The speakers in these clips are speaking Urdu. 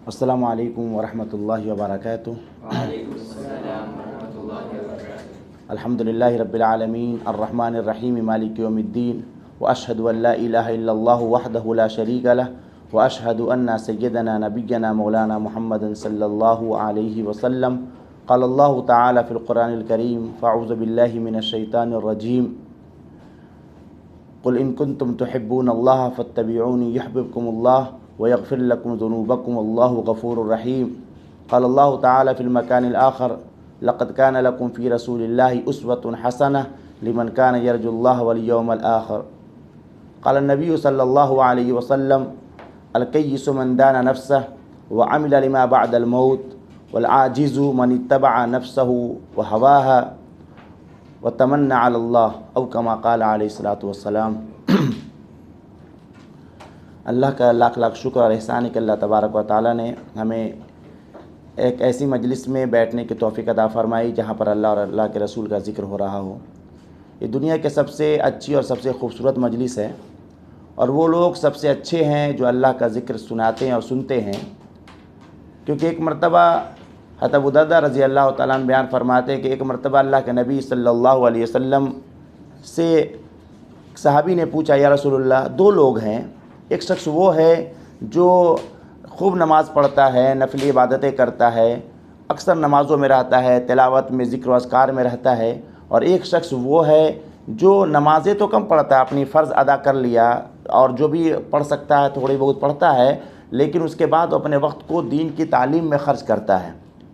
السلام علیکم ورحمۃ اللہ وبرکاتہ۔ وعلیکم السلام ورحمۃ اللہ وبرکاتہ۔ الحمدللہ رب العالمین الرحمن الرحیم مالک یوم الدین واشہد ان لا الہ الا اللہ وحدہ لا شریک لہ واشہد ان سیدنا نبینا مولانا محمد صلی اللہ علیہ وسلم قال اللہ تعالی فی القرآن الکریم فاعوذ باللہ من الشیطان الرجیم قل ان کنتم تحبون اللہ فاتبعونی یحببکم اللہ ويغفر لكم ذنوبكم والله غفور رحيم قال الله تعالى في المكان الآخر لقد كان لكم في رسول الله أسوة حسنة لمن كان يرجو الله واليوم الآخر قال النبي صلى الله عليه وسلم الكيس من دان نفسه وعمل لما بعد الموت والعاجز من اتبع نفسه وهواها وتمنى على الله أو كما قال عليه الصلاة والسلام۔ اللہ کا لاکھ لاکھ شکر اور احسان ہے کہ اللہ تبارک و تعالیٰ نے ہمیں ایک ایسی مجلس میں بیٹھنے کی توفیق عطا فرمائی جہاں پر اللہ اور اللہ کے رسول کا ذکر ہو رہا ہو۔ یہ دنیا کے سب سے اچھی اور سب سے خوبصورت مجلس ہے، اور وہ لوگ سب سے اچھے ہیں جو اللہ کا ذکر سناتے ہیں اور سنتے ہیں، کیونکہ ایک مرتبہ حضرت ابو درداء رضی اللہ تعالیٰ عنہ بیان فرماتے ہیں کہ ایک مرتبہ اللہ کے نبی صلی اللہ علیہ وسلم سے صحابی نے پوچھا یا رسول اللہ، دو لوگ ہیں، ایک شخص وہ ہے جو خوب نماز پڑھتا ہے، نفلی عبادتیں کرتا ہے، اکثر نمازوں میں رہتا ہے، تلاوت میں، ذکر و اذکار میں رہتا ہے، اور ایک شخص وہ ہے جو نمازیں تو کم پڑھتا ہے، اپنی فرض ادا کر لیا اور جو بھی پڑھ سکتا ہے تھوڑی بہت پڑھتا ہے، لیکن اس کے بعد اپنے وقت کو دین کی تعلیم میں خرچ کرتا ہے۔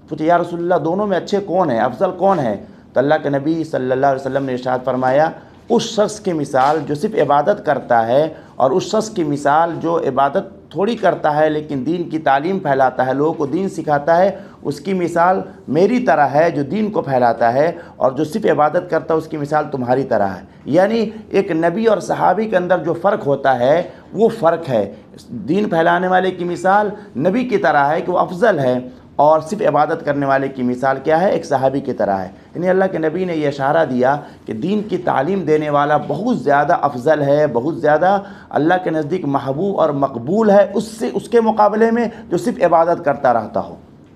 پوچھے یا رسول اللہ، دونوں میں اچھے کون ہیں، افضل کون ہے؟ تو اللہ کے نبی صلی اللہ علیہ وسلم نے ارشاد فرمایا، اس شخص کی مثال جو صرف عبادت کرتا ہے اور اس شخص کی مثال جو عبادت تھوڑی کرتا ہے لیکن دین کی تعلیم پھیلاتا ہے، لوگوں کو دین سکھاتا ہے، اس کی مثال میری طرح ہے جو دین کو پھیلاتا ہے، اور جو صرف عبادت کرتا ہے اس کی مثال تمہاری طرح ہے۔ یعنی ایک نبی اور صحابی کے اندر جو فرق ہوتا ہے وہ فرق ہے۔ دین پھیلانے والے کی مثال نبی کی طرح ہے کہ وہ افضل ہے، اور صرف عبادت کرنے والے کی مثال کیا ہے؟ ایک صحابی کی طرح ہے۔ یعنی اللہ کے نبی نے یہ اشارہ دیا کہ دین کی تعلیم دینے والا بہت زیادہ افضل ہے، بہت زیادہ اللہ کے نزدیک محبوب اور مقبول ہے اس کے مقابلے میں جو صرف عبادت کرتا رہتا ہو۔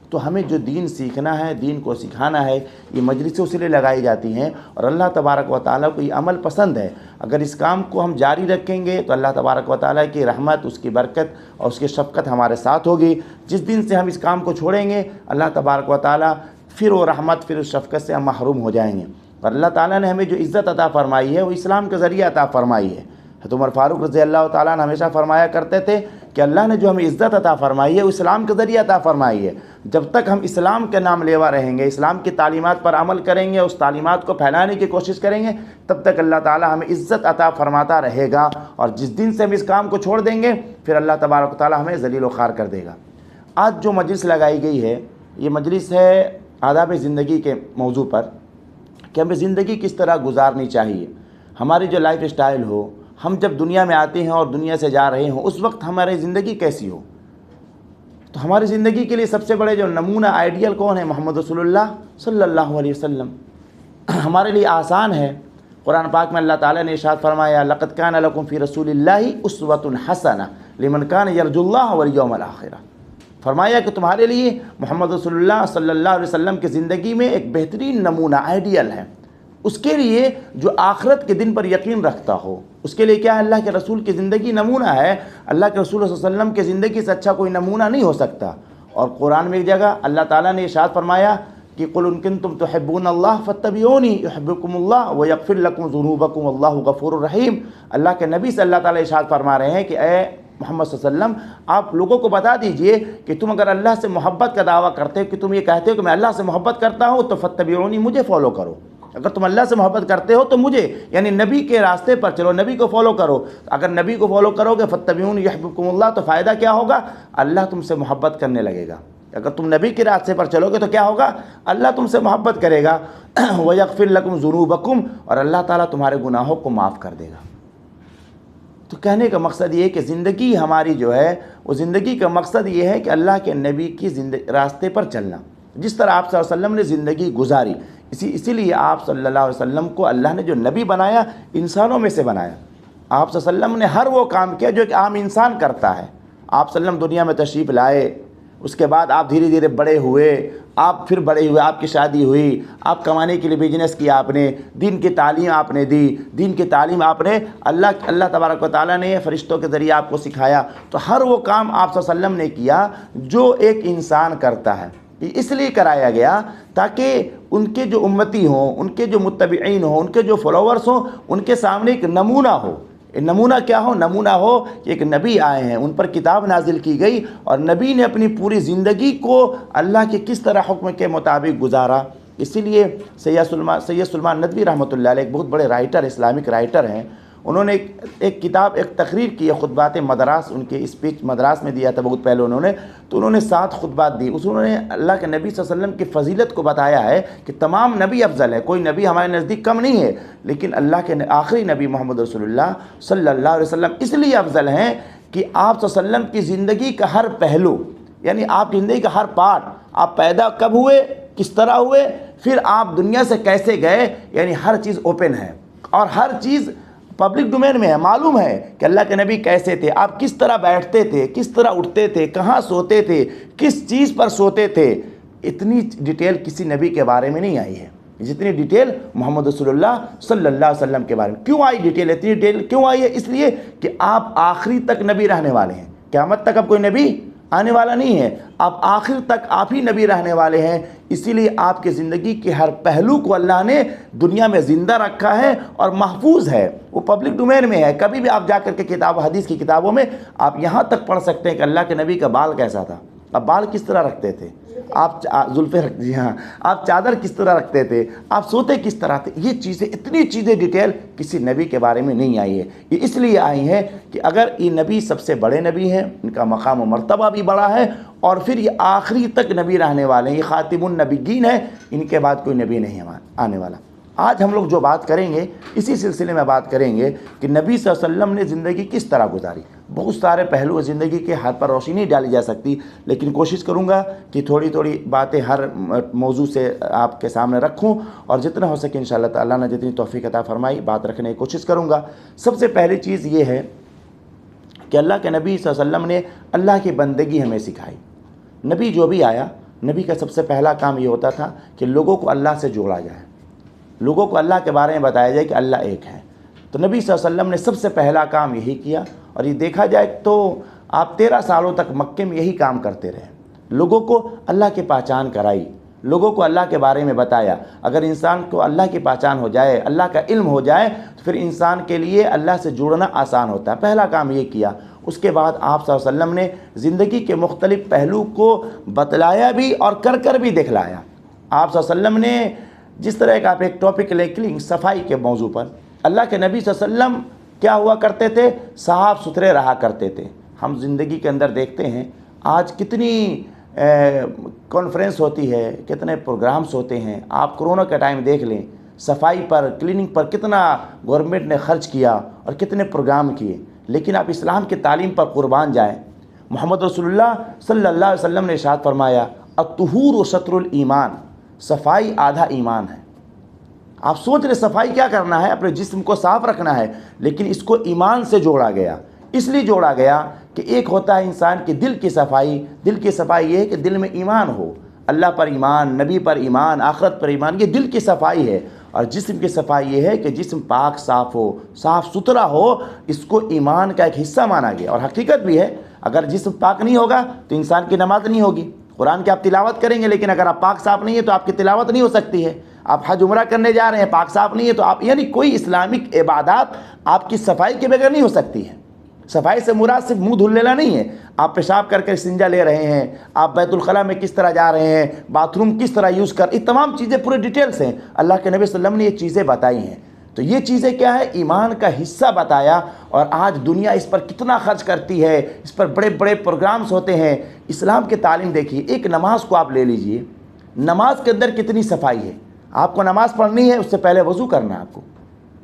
تو ہمیں جو دین سیکھنا ہے، دین کو سکھانا ہے، یہ مجلسیں اس لیے لگائی جاتی ہیں، اور اللہ تبارک و تعالیٰ کو یہ عمل پسند ہے۔ اگر اس کام کو ہم جاری رکھیں گے تو اللہ تبارک و تعالیٰ کی رحمت، اس کی برکت اور اس کی شفقت ہمارے ساتھ ہوگی۔ جس دن سے ہم اس کام کو چھوڑیں گے اللہ تبارک و تعالیٰ پھر وہ رحمت، پھر اس شفقت سے ہم محروم ہو جائیں گے۔ اور اللہ تعالیٰ نے ہمیں جو عزت عطا فرمائی ہے وہ اسلام کے ذریعے عطا فرمائی ہے۔ حضرت عمر فاروق رضی اللہ تعالیٰ عنہ ہمیشہ فرمایا کرتے تھے کہ اللہ نے جو ہمیں عزت عطا فرمائی ہے وہ اسلام کے ذریعے عطا فرمائی ہے۔ جب تک ہم اسلام کے نام لیوا رہیں گے، اسلام کی تعلیمات پر عمل کریں گے، اس تعلیمات کو پھیلانے کی کوشش کریں گے، تب تک اللہ تعالیٰ ہمیں عزت عطا فرماتا رہے گا، اور جس دن سے ہم اس کام کو چھوڑ دیں گے پھر اللہ تبارک و تعالیٰ ہمیں ذلیل و خوار کر دے گا۔ آج جو مجلس لگائی گئی ہے یہ مجلس ہے آداب زندگی کے موضوع پر، کہ ہمیں زندگی کس طرح گزارنی چاہیے، ہماری جو لائف اسٹائل ہو، ہم جب دنیا میں آتے ہیں اور دنیا سے جا رہے ہوں اس وقت ہماری زندگی کیسی ہو۔ تو ہماری زندگی کے لیے سب سے بڑے جو نمونہ آئیڈیل کون ہے؟ محمد رسول اللہ صلی اللہ علیہ وسلم۔ ہمارے لیے آسان ہے، قرآن پاک میں اللہ تعالیٰ نے ارشاد فرمایا لقد کان لکم فی رسول اللہ اسوۃ حسنہ لمن کان یرجو اللہ والیوم الآخر۔ فرمایا کہ تمہارے لیے محمد رسول اللہ صلی اللہ علیہ وسلم کی زندگی میں ایک بہترین نمونہ آئیڈیل ہے، اس کے لیے جو آخرت کے دن پر یقین رکھتا ہو، اس کے لیے کیا ہے؟ اللہ کے رسول کی زندگی نمونہ ہے۔ اللہ کے رسول صلی اللہ علیہ وسلم کی زندگی سے اچھا کوئی نمونہ نہیں ہو سکتا۔ اور قرآن میں ایک جگہ اللہ تعالیٰ نے ارشاد فرمایا کہ قل ان کنتم تحبون اللہ فاتبعونی یحببکم اللہ ویغفر لکم ذنوبکم واللہ غفور رحیم۔ اللہ کے نبی سے اللہ تعالیٰ ارشاد فرما رہے ہیں کہ اے محمد صلی اللہ علیہ وسلم، آپ لوگوں کو بتا دیجئے کہ تم اگر اللہ سے محبت کا دعویٰ کرتے ہو، کہ تم یہ کہتے ہو کہ میں اللہ سے محبت کرتا ہوں، تو فاتبعونی، مجھے فالو کرو۔ اگر تم اللہ سے محبت کرتے ہو تو مجھے، یعنی نبی کے راستے پر چلو، نبی کو فالو کرو۔ اگر نبی کو فالو کرو گے فاتبعونی یحببکم اللہ، تو فائدہ کیا ہوگا؟ اللہ تم سے محبت کرنے لگے گا۔ اگر تم نبی کے راستے پر چلو گے تو کیا ہوگا؟ اللہ تم سے محبت کرے گا۔ وَيَغْفِرْ لَكُمْ ذُنُوبَكُمْ، اور اللہ تعالیٰ تمہارے گناہوں کو معاف کر دے گا۔ تو کہنے کا مقصد یہ ہے کہ زندگی ہماری جو ہے وہ زندگی کا مقصد یہ ہے کہ اللہ کے نبی کی راستے پر چلنا، جس طرح آپ صلی اللہ علیہ وسلم نے زندگی گزاری۔ اسی لیے آپ صلی اللہ علیہ وسلم کو اللہ نے جو نبی بنایا، انسانوں میں سے بنایا۔ آپ صلی اللہ علیہ وسلم نے ہر وہ کام کیا جو ایک عام انسان کرتا ہے۔ آپ صلی اللہ علیہ وسلم دنیا میں تشریف لائے، اس کے بعد آپ دھیرے دھیرے بڑے ہوئے، آپ پھر بڑے ہوئے، آپ کی شادی ہوئی، آپ کمانے کے لیے بزنس کیا، آپ نے دین کی تعلیم آپ نے دی، دین کی تعلیم آپ نے اللہ تبارک و تعالیٰ نے فرشتوں کے ذریعے آپ کو سکھایا۔ تو ہر وہ کام آپ صلی اللہ علیہ وسلم نے کیا جو ایک انسان کرتا ہے، یہ اس لیے کرایا گیا تاکہ ان کے جو امتی ہوں، ان کے جو متبعین ہوں، ان کے جو فالوورس ہوں، ان کے سامنے ایک نمونہ ہو۔ نمونہ کیا ہو؟ نمونہ ہو کہ ایک نبی آئے ہیں، ان پر کتاب نازل کی گئی، اور نبی نے اپنی پوری زندگی کو اللہ کے کس طرح حکم کے مطابق گزارا۔ اسی لیے سید سلمان ندوی رحمۃ اللہ علیہ ایک بہت بڑے رائٹر، اسلامک رائٹر ہیں، انہوں نے ایک کتاب، ایک تقریر کی ہے، خطبات مدراس، ان کے اسپیچ مدراس میں دیا تھا بہت پہلے انہوں نے، تو انہوں نے 7 خطبات دی، اس انہوں نے اللہ کے نبی صلی اللہ علیہ وسلم کی فضیلت کو بتایا ہے کہ تمام نبی افضل ہے، کوئی نبی ہمارے نزدیک کم نہیں ہے، لیکن اللہ کے آخری نبی محمد رسول اللہ صلی اللہ علیہ وسلم اس لیے افضل ہیں کہ آپ صلی اللہ علیہ وسلم کی زندگی کا ہر پہلو، یعنی آپ کی زندگی کا ہر پارٹ، آپ پیدا کب ہوئے، کس طرح ہوئے، پھر آپ دنیا سے کیسے گئے، یعنی ہر چیز اوپن ہے اور ہر چیز پبلک ڈومین میں ہے، معلوم ہے کہ اللہ کے نبی کیسے تھے، آپ کس طرح بیٹھتے تھے، کس طرح اٹھتے تھے، کہاں سوتے تھے، کس چیز پر سوتے تھے۔ اتنی ڈیٹیل کسی نبی کے بارے میں نہیں آئی ہے جتنی ڈیٹیل محمد رسول اللہ صلی اللہ علیہ وسلم کے بارے میں۔ کیوں آئی ڈیٹیل، اتنی ڈیٹیل کیوں آئی ہے؟ اس لیے کہ آپ آخری تک نبی رہنے والے ہیں، قیامت تک اب کوئی نبی آنے والا نہیں ہے، آپ آخر تک آپ ہی نبی رہنے والے ہیں، اسی لیے آپ کی زندگی کے ہر پہلو کو اللہ نے دنیا میں زندہ رکھا ہے اور محفوظ ہے، وہ پبلک ڈومین میں ہے۔ کبھی بھی آپ جا کر کے کتاب حدیث کی کتابوں میں آپ یہاں تک پڑھ سکتے ہیں کہ اللہ کے نبی کا بال کیسا تھا، اب بال کس طرح رکھتے تھے، آپ زلفیں رکھ، جی ہاں، آپ چادر کس طرح رکھتے تھے، آپ سوتے کس طرح تھے، یہ چیزیں، اتنی چیزیں ڈیٹیل کسی نبی کے بارے میں نہیں آئی ہے۔ یہ اس لیے آئی ہیں کہ اگر یہ نبی سب سے بڑے نبی ہیں، ان کا مقام و مرتبہ بھی بڑا ہے، اور پھر یہ آخری تک نبی رہنے والے ہیں، یہ خاتم النبیین ہیں، ان کے بعد کوئی نبی نہیں آنے والا۔ آج ہم لوگ جو بات کریں گے اسی سلسلے میں بات کریں گے کہ نبی صلی اللہ علیہ وسلم نے زندگی کس طرح گزاری۔ بہت سارے پہلو زندگی کے ہر پر روشنی ڈالی جا سکتی، لیکن کوشش کروں گا کہ تھوڑی تھوڑی باتیں ہر موضوع سے آپ کے سامنے رکھوں، اور جتنا ہو سکے انشاءاللہ تعالیٰ نے جتنی توفیق عطا فرمائی بات رکھنے کی کوشش کروں گا۔ سب سے پہلی چیز یہ ہے کہ اللہ کے نبی صلی اللہ علیہ وسلم نے اللہ کی بندگی ہمیں سکھائی۔ نبی جو بھی آیا، نبی کا سب سے پہلا کام یہ ہوتا تھا کہ لوگوں کو اللہ سے جوڑا جائے، لوگوں کو اللہ کے بارے میں بتایا جائے کہ اللہ ایک ہے۔ تو نبی صلی اللہ علیہ وسلم نے سب سے پہلا کام یہی کیا، اور یہ دیکھا جائے تو آپ 13 سالوں تک مکے میں یہی کام کرتے رہے، لوگوں کو اللہ کی پہچان کرائی، لوگوں کو اللہ کے بارے میں بتایا۔ اگر انسان کو اللہ کی پہچان ہو جائے، اللہ کا علم ہو جائے، تو پھر انسان کے لیے اللہ سے جڑنا آسان ہوتا ہے۔ پہلا کام یہ کیا۔ اس کے بعد آپ صلی اللہ علیہ وسلم نے زندگی کے مختلف پہلو کو بتلایا بھی اور کر بھی دکھلایا۔ آپ صلی اللہ علیہ وسلم نے جس طرح کا آپ ایک ٹاپک لے لیں صفائی کے موضوع پر، اللہ کے نبی صلی اللہ علیہ وسلم کیا ہوا کرتے تھے؟ صاف ستھرے رہا کرتے تھے۔ ہم زندگی کے اندر دیکھتے ہیں آج کتنی کانفرنس ہوتی ہے، کتنے پروگرامز ہوتے ہیں۔ آپ کرونا کا ٹائم دیکھ لیں، صفائی پر، کلیننگ پر کتنا گورنمنٹ نے خرچ کیا اور کتنے پروگرام کیے، لیکن آپ اسلام کی تعلیم پر قربان جائیں۔ محمد رسول اللہ صلی اللہ علیہ وسلم نے ارشاد فرمایا، الطہور شطر الایمان، صفائی آدھا ایمان ہے۔ آپ سوچ رہے صفائی کیا کرنا ہے؟ اپنے جسم کو صاف رکھنا ہے، لیکن اس کو ایمان سے جوڑا گیا۔ اس لیے جوڑا گیا کہ ایک ہوتا ہے انسان کے دل کی صفائی، دل کی صفائی یہ ہے کہ دل میں ایمان ہو، اللہ پر ایمان، نبی پر ایمان، آخرت پر ایمان، یہ دل کی صفائی ہے۔ اور جسم کی صفائی یہ ہے کہ جسم پاک صاف ہو، صاف ستھرا ہو، اس کو ایمان کا ایک حصہ مانا گیا۔ اور حقیقت بھی ہے، اگر جسم پاک نہیں ہوگا تو انسان کی نماز نہیں ہوگی۔ قرآن کی آپ تلاوت کریں گے، لیکن اگر آپ پاک صاف نہیں ہے تو آپ کی تلاوت نہیں ہو سکتی ہے۔ آپ حج عمرہ کرنے جا رہے ہیں، پاک صاف نہیں ہے تو آپ، یعنی کوئی اسلامک عبادات آپ کی صفائی کے بغیر نہیں ہو سکتی ہے۔ صفائی سے مراد صرف منہ دھل لینا نہیں ہے، آپ پیشاب کر کے استنجا لے رہے ہیں، آپ بیت الخلاء میں کس طرح جا رہے ہیں، باتھ روم کس طرح یوز کر، یہ تمام چیزیں پورے ڈیٹیلز ہیں۔ اللہ کے نبی صلی اللہ علیہ وسلم نے یہ چیزیں بتائی ہیں۔ تو یہ چیزیں کیا ہے؟ ایمان کا حصہ بتایا۔ اور آج دنیا اس پر کتنا خرچ کرتی ہے، اس پر بڑے بڑے پروگرامز ہوتے ہیں۔ اسلام کی تعلیم دیکھیے، ایک نماز کو آپ لے لیجئے، نماز کے اندر کتنی صفائی ہے۔ آپ کو نماز پڑھنی ہے، اس سے پہلے وضو کرنا ہے۔ آپ کو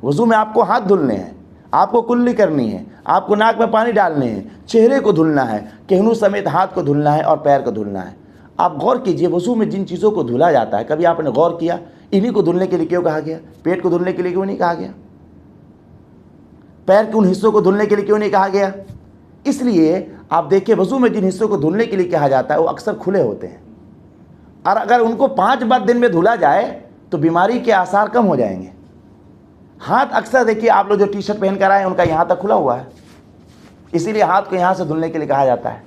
وضو میں آپ کو ہاتھ دھلنے ہیں، آپ کو کلی کرنی ہے، آپ کو ناک میں پانی ڈالنے ہیں، چہرے کو دھلنا ہے، کہنوں سمیت ہاتھ کو دھلنا ہے اور پیر کو دھلنا ہے۔ آپ غور کیجئے، وضو میں جن چیزوں کو دھلا جاتا ہے، کبھی آپ نے غور کیا انہی کو دھلنے کے لیے کیوں کہا گیا؟ پیٹ کو دھلنے کے لیے کیوں نہیں کہا گیا؟ پیر کے ان حصوں کو دھلنے کے لیے کیوں نہیں کہا گیا؟ اس لیے آپ دیکھیں وضو میں جن حصوں کو دھلنے کے لیے کہا جاتا ہے وہ اکثر کھلے ہوتے ہیں، اور اگر ان کو 5 بار دن میں دھلا جائے تو بیماری کے آثار کم ہو جائیں گے۔ ہاتھ اکثر دیکھیے آپ لوگ جو ٹی شرٹ پہن کر آئے ہیں ان کا یہاں تک کھلا ہوا ہے، اسی لیے ہاتھ کو یہاں سے دھلنے کے لیے کہا جاتا ہے،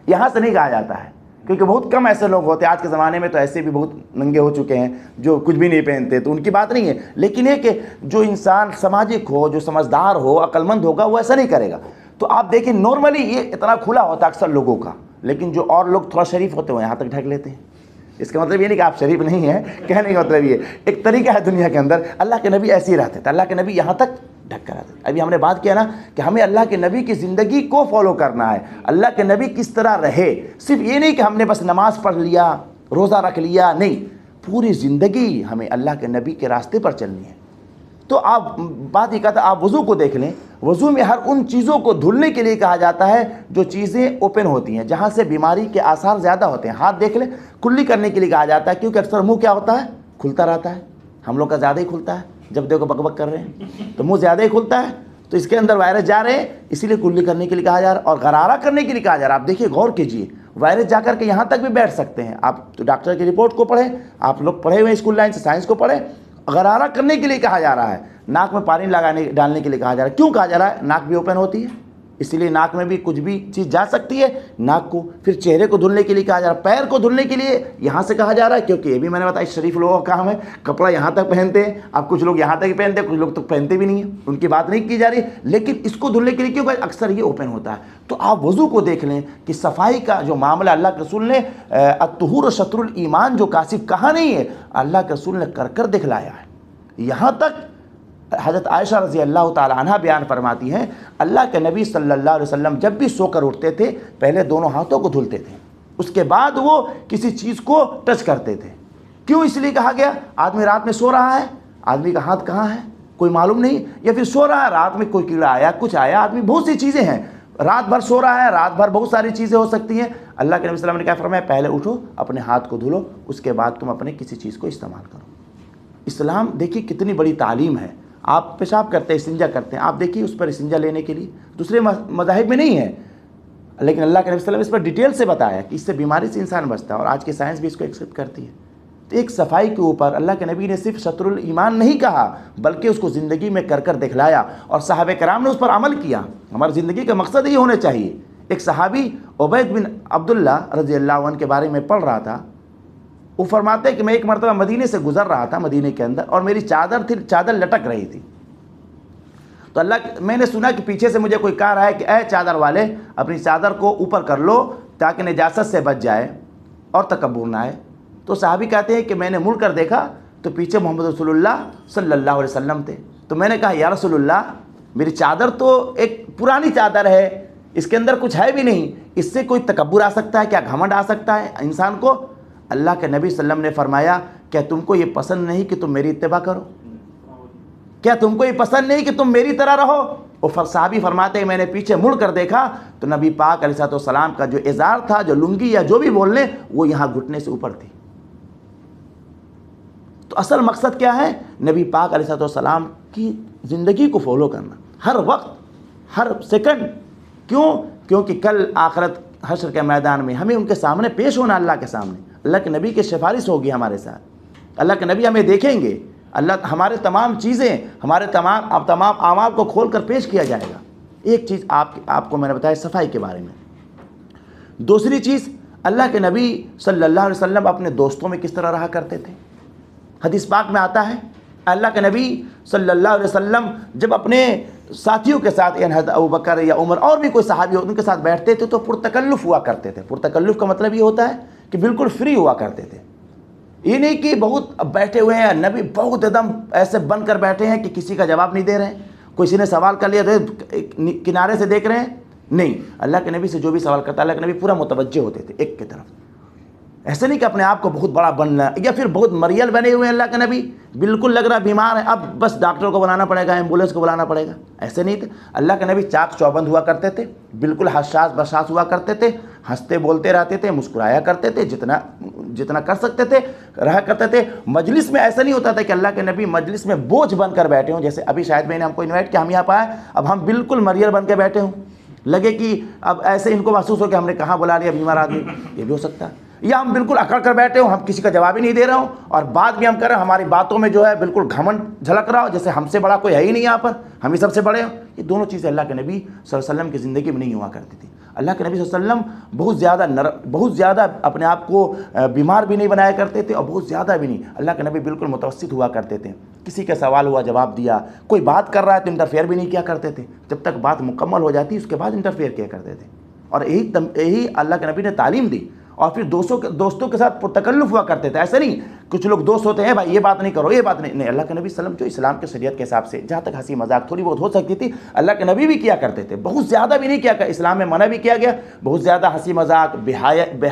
یہاں سے نہیں کہا جاتا ہے، کیونکہ بہت کم ایسے لوگ ہوتے ہیں۔ آج کے زمانے میں تو ایسے بھی بہت ننگے ہو چکے ہیں جو کچھ بھی نہیں پہنتے، تو ان کی بات نہیں ہے، لیکن یہ کہ جو انسان سماجک ہو، جو سمجھدار ہو، عقل مند ہوگا، وہ ایسا نہیں کرے گا۔ تو آپ دیکھیں نارملی یہ اتنا کھلا ہوتا ہے اکثر لوگوں کا، لیکن جو اور لوگ تھوڑا شریف ہوتے ہیں وہ یہاں تک ڈھک لیتے ہیں۔ اس کا مطلب یہ نہیں کہ آپ شریف نہیں ہیں، کہنے کا مطلب یہ ایک طریقہ ہے دنیا کے اندر۔ اللہ کے نبی ایسے ہی رہتے تھے، اللہ کے نبی یہاں تک ڈھک کر رہتے تھے۔ ابھی ہم نے بات کیا نا کہ ہمیں اللہ کے نبی کی زندگی کو فالو کرنا ہے، اللہ کے نبی کس طرح رہے، صرف یہ نہیں کہ ہم نے بس نماز پڑھ لیا، روزہ رکھ لیا، نہیں، پوری زندگی ہمیں اللہ کے نبی کے راستے پر چلنی ہے۔ تو آپ بات یہ کہتا آپ وضو کو دیکھ لیں، وضو میں ہر ان چیزوں کو دھلنے کے لیے کہا جاتا ہے جو چیزیں اوپن ہوتی ہیں، جہاں سے بیماری کے آثار زیادہ ہوتے ہیں۔ ہاتھ دیکھ لیں، کلی کرنے کے لیے کہا جاتا ہے، کیونکہ اکثر منہ کیا ہوتا ہے، کھلتا رہتا ہے، ہم لوگ کا زیادہ ہی کھلتا ہے، جب دیکھو بک بک کر رہے ہیں تو منہ زیادہ ہی کھلتا ہے، تو اس کے اندر وائرس جا رہے ہیں، اسی لیے کلی کرنے کے لیے کہا جا رہا ہے، اور غرارہ کرنے کے لیے کہا جا رہا ہے۔ آپ دیکھیے غور کیجیے، وائرس جا کر کے یہاں تک بھی بیٹھ سکتے ہیں۔ آپ تو ڈاکٹر کی رپورٹ کو پڑھیں، آپ لوگ پڑھے ہوئے اسکول لائن سے سائنس کو پڑھیں، غرارہ کرنے کے لیے کہا جا رہا ہے، ناک میں پانی ڈالنے کے لیے کہا جا رہا ہے۔ کیوں کہا جا رہا ہے؟ ناک بھی اوپن ہوتی ہے، اسی لیے ناک میں بھی کچھ بھی چیز جا سکتی ہے ناک کو۔ پھر چہرے کو دھلنے کے لیے کہا جا رہا ہے، پیر کو دھلنے کے لیے یہاں سے کہا جا رہا ہے، کیونکہ یہ بھی میں نے بتایا شریف لوگوں کا کام ہے، کپڑا یہاں تک پہنتے ہیں۔ اب کچھ لوگ یہاں تک ہی پہنتے ہیں، کچھ لوگ تو پہنتے بھی نہیں ہیں، ان کی بات نہیں کی جا رہی، لیکن اس کو دھلنے کے لیے کیوں کہ اکثر یہ اوپن ہوتا ہے۔ تو آپ وضو کو دیکھ لیں کہ صفائی کا جو معاملہ اللہ کے رسول نے الطہور شطر الایمان جو کاشف کہا نہیں ہے، اللہ کے رسول نے کر کر دکھلایا ہے۔ یہاں تک حضرت عائشہ رضی اللہ تعالی عنہ بیان فرماتی ہیں، اللہ کے نبی صلی اللہ علیہ وسلم جب بھی سو کر اٹھتے تھے پہلے دونوں ہاتھوں کو دھلتے تھے، اس کے بعد وہ کسی چیز کو ٹچ کرتے تھے۔ کیوں؟ اس لیے کہا گیا آدمی رات میں سو رہا ہے، آدمی کا ہاتھ کہاں ہے کوئی معلوم نہیں، یا پھر سو رہا ہے رات میں کوئی کیڑا آیا، کچھ آیا، آدمی بہت سی چیزیں ہیں، رات بھر سو رہا ہے، رات بھر بہت ساری چیزیں ہو سکتی ہیں۔ اللہ کے نبی صلی اللہ علیہ وسلم نے کیا فرمایا؟ پہلے اٹھو، اپنے ہاتھ کو دھلو، اس کے بعد تم اپنے کسی چیز کو استعمال کرو۔ اسلام دیکھیے کتنی بڑی تعلیم ہے۔ آپ پیشاب کرتے ہیں، استنجا کرتے ہیں، آپ دیکھیے اس پر استنجا لینے کے لیے دوسرے مذاہب میں نہیں ہے، لیکن اللہ کے نبی صلی اللہ علیہ وسلم اس پر ڈیٹیل سے بتایا کہ اس سے بیماری سے انسان بچتا ہے، اور آج کی سائنس بھی اس کو ایکسیپٹ کرتی ہے۔ تو ایک صفائی کے اوپر اللہ کے نبی نے صرف شطر الایمان نہیں کہا، بلکہ اس کو زندگی میں کر کر دکھلایا، اور صحابہ کرام نے اس پر عمل کیا۔ ہماری زندگی کا مقصد یہ ہونا چاہیے۔ ایک صحابی عبید بن عبداللہ رضی اللہ عنہ کے بارے میں پڑھ رہا تھا، وہ فرماتے ہیں کہ میں ایک مرتبہ مدینے سے گزر رہا تھا، مدینے کے اندر، اور میری چادر تھی، چادر لٹک رہی تھی، تو میں نے سنا کہ پیچھے سے مجھے کوئی کہہ رہا ہے کہ اے چادر والے اپنی چادر کو اوپر کر لو تاکہ نجاست سے بچ جائے اور تکبر نہ آئے۔ تو صحابی کہتے ہیں کہ میں نے مڑ کر دیکھا تو پیچھے محمد رسول اللہ صلی اللہ علیہ وسلم تھے، تو میں نے کہا یا رسول اللہ میری چادر تو ایک پرانی چادر ہے، اس کے اندر کچھ ہے بھی نہیں، اس سے کوئی تکبر آ سکتا ہے کیا، گھمنڈ آ سکتا ہے انسان کو؟ اللہ کے نبی صلی اللہ علیہ وسلم نے فرمایا کیا تم کو یہ پسند نہیں کہ تم میری اتباع کرو؟ کیا تم کو یہ پسند نہیں کہ تم میری طرح رہو؟ اور صحابی فرماتے ہیں میں نے پیچھے مڑ کر دیکھا تو نبی پاک علیہ السلام کا جو ازار تھا، جو لنگی یا جو بھی بول لیں، وہ یہاں گھٹنے سے اوپر تھی۔ تو اصل مقصد کیا ہے؟ نبی پاک علیہ السلام کی زندگی کو فالو کرنا، ہر وقت، ہر سیکنڈ۔ کیوں؟ کیونکہ کل آخرت حشر کے میدان میں ہمیں ان کے سامنے پیش ہونا، اللہ کے سامنے اللہ کے نبی کی سفارش ہوگی ہمارے ساتھ، اللہ کے نبی ہمیں دیکھیں گے، اللہ ہمارے تمام چیزیں، ہمارے تمام اعمال کو کھول کر پیش کیا جائے گا۔ ایک چیز آپ کو میں نے بتایا صفائی کے بارے میں۔ دوسری چیز، اللہ کے نبی صلی اللہ علیہ وسلم اپنے دوستوں میں کس طرح رہا کرتے تھے۔ حدیث پاک میں آتا ہے اللہ کے نبی صلی اللہ علیہ وسلم جب اپنے ساتھیوں کے ساتھ، یعنی حضرت ابوبکر یا عمر اور بھی کوئی صحابی ان کے ساتھ بیٹھتے تھے تو پرتکلف ہوا کرتے تھے۔ پرتکلف کا مطلب یہ ہوتا ہے کہ بالکل فری ہوا کرتے تھے، یہ نہیں کہ بہت بیٹھے ہوئے ہیں، نبی بہت ایک دم ایسے بن کر بیٹھے ہیں کہ کسی کا جواب نہیں دے رہے ہیں، کسی نے سوال کر لیا تو کنارے سے دیکھ رہے ہیں، نہیں، اللہ کے نبی سے جو بھی سوال کرتا اللہ کے نبی پورا متوجہ ہوتے تھے ایک کی طرف۔ ایسے نہیں کہ اپنے آپ کو بہت بڑا بننا یا پھر بہت مریل بنے ہوئے ہیں اللہ کے نبی، بالکل لگ رہا بیمار ہے اب بس ڈاکٹر کو بلانا پڑے گا، ایمبولینس کو بلانا پڑے گا، ایسے نہیں تھے۔ اللہ کے نبی چاق چوبند ہوا کرتے تھے، بالکل حساس بشاس ہوا کرتے تھے، ہنستے بولتے رہتے تھے، مسکرایا کرتے تھے، جتنا کر سکتے تھے رہا کرتے تھے۔ مجلس میں ایسا نہیں ہوتا تھا کہ اللہ کے نبی مجلس میں بوجھ بن کر بیٹھے ہوں، جیسے ابھی شاید میں نے ہم کو انوائٹ کیا، ہم یہاں پہ آئے اب ہم بالکل مریل بن کے بیٹھے ہوں، لگے کہ اب ایسے ان کو محسوس ہو کہ ہم نے کہاں بلا لیا بیمار آدمی، یہ بھی ہو سکتا ہے، یا ہم بالکل اکڑ کر بیٹھے ہوں، ہم کسی کا جواب ہی نہیں دے رہے ہوں اور بات بھی ہم کر رہے ہیں، ہماری باتوں میں جو ہے بالکل گھمنڈ جھلک رہا ہو جیسے ہم سے بڑا کوئی ہے ہی نہیں یہاں پر، ہم ہی سب سے بڑے ہوں۔ یہ دونوں چیزیں اللہ کے نبی صلی اللہ علیہ وسلم کی زندگی میں نہیں ہوا کرتی تھی۔ اللہ کے نبی صلی اللہ علیہ وسلم بہت زیادہ اپنے آپ کو بیمار بھی نہیں بنایا کرتے تھے اور بہت زیادہ بھی نہیں۔ اللہ کے نبی بالکل متوسط ہوا کرتے تھے، کسی کا سوال ہوا جواب دیا، کوئی بات کر رہا ہے تو انٹرفیئر بھی نہیں کیا کرتے تھے، جب تک بات مکمل ہو جاتی اس کے بعد انٹرفیئر کیا کرتے تھے۔ اور یہی اللہ کے نبی نے تعلیم دی۔ اور پھر دوستوں کے ساتھ پرتکلف ہوا کرتے تھے، ایسا نہیں کچھ لوگ دوست ہوتے ہیں بھائی یہ بات نہیں کرو، یہ بات نہیں، اللہ کے نبی صلی اللہ علیہ وسلم جو اسلام کے شریعت کے حساب سے جہاں تک ہنسی مذاق تھوڑی بہت ہو سکتی تھی اللہ کے نبی بھی کیا کرتے تھے، بہت زیادہ بھی نہیں کیا، اسلام میں منع بھی کیا گیا، بہت زیادہ ہنسی مذاق بے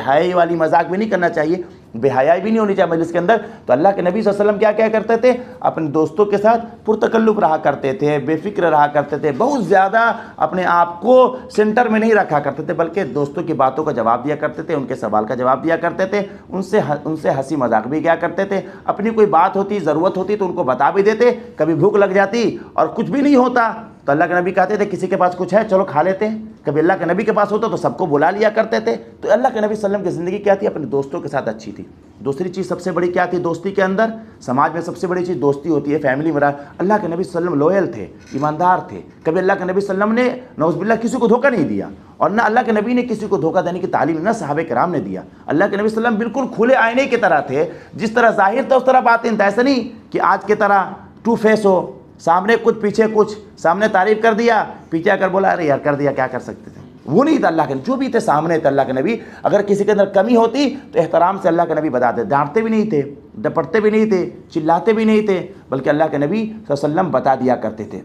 حیائی والی مذاق بھی نہیں کرنا چاہیے، بے حیائی بھی نہیں ہونی چاہیے مجلس کے اندر۔ تو اللہ کے نبی صلی اللہ علیہ وسلم کیا کرتے تھے، اپنے دوستوں کے ساتھ پرتکلف رہا کرتے تھے، بے فکر رہا کرتے تھے، بہت زیادہ اپنے آپ کو سینٹر میں نہیں رکھا کرتے تھے، بلکہ دوستوں کی باتوں کا جواب دیا کرتے تھے، ان کے سوال کا جواب دیا کرتے تھے، ان سے ہنسی مذاق بھی کیا کرتے تھے، اپنی کوئی بات ہوتی ضرورت ہوتی تو ان کو بتا بھی دیتے، کبھی بھوک لگ جاتی اور کچھ بھی نہیں ہوتا تو اللہ کے نبی کہتے تھے کسی کے پاس کچھ ہے چلو کھا لیتے ہیں، کبھی اللہ کے نبی کے پاس ہوتا تو سب کو بلا لیا کرتے تھے۔ تو اللہ کے نبی صلی اللہ علیہ وسلم کی زندگی کیا تھی، اپنے دوستوں کے ساتھ اچھی تھی۔ دوسری چیز سب سے بڑی کیا تھی دوستی کے اندر، سماج میں سب سے بڑی چیز دوستی ہوتی ہے، فیملی میں اللہ کے نبی صلی اللہ علیہ وسلم لویل تھے، ایماندار تھے، کبھی اللہ کے نبی صلی اللہ علیہ وسلم نے نعوذ باللہ کسی کو دھوکہ نہیں دیا، اور نہ اللہ کے نبی نے کسی کو دھوکہ دینے کی تعلیم نہ صحابہ کرام نے دیا۔ اللہ کے نبی صلی اللہ علیہ وسلم بالکل کھلے آئینے کی طرح تھے، جس طرح ظاہر تھا اس طرح باطن تھا، ایسا نہیں کہ آج کی طرح ٹو فیس ہو، سامنے کچھ پیچھے کچھ، سامنے تعریف کر دیا پیچھے آ کر بولا ارے یار کر دیا کیا کر سکتے تھے، وہ نہیں تھا اللہ کے، جو بھی تھے سامنے تھے اللہ کے نبی۔ اگر کسی کے اندر کمی ہوتی تو احترام سے اللہ کے نبی بتاتے، ڈانٹتے بھی نہیں تھے، ڈپٹتے بھی نہیں تھے، چلاتے بھی نہیں تھے، بلکہ اللہ کے نبی صلی اللہ علیہ وسلم بتا دیا کرتے تھے۔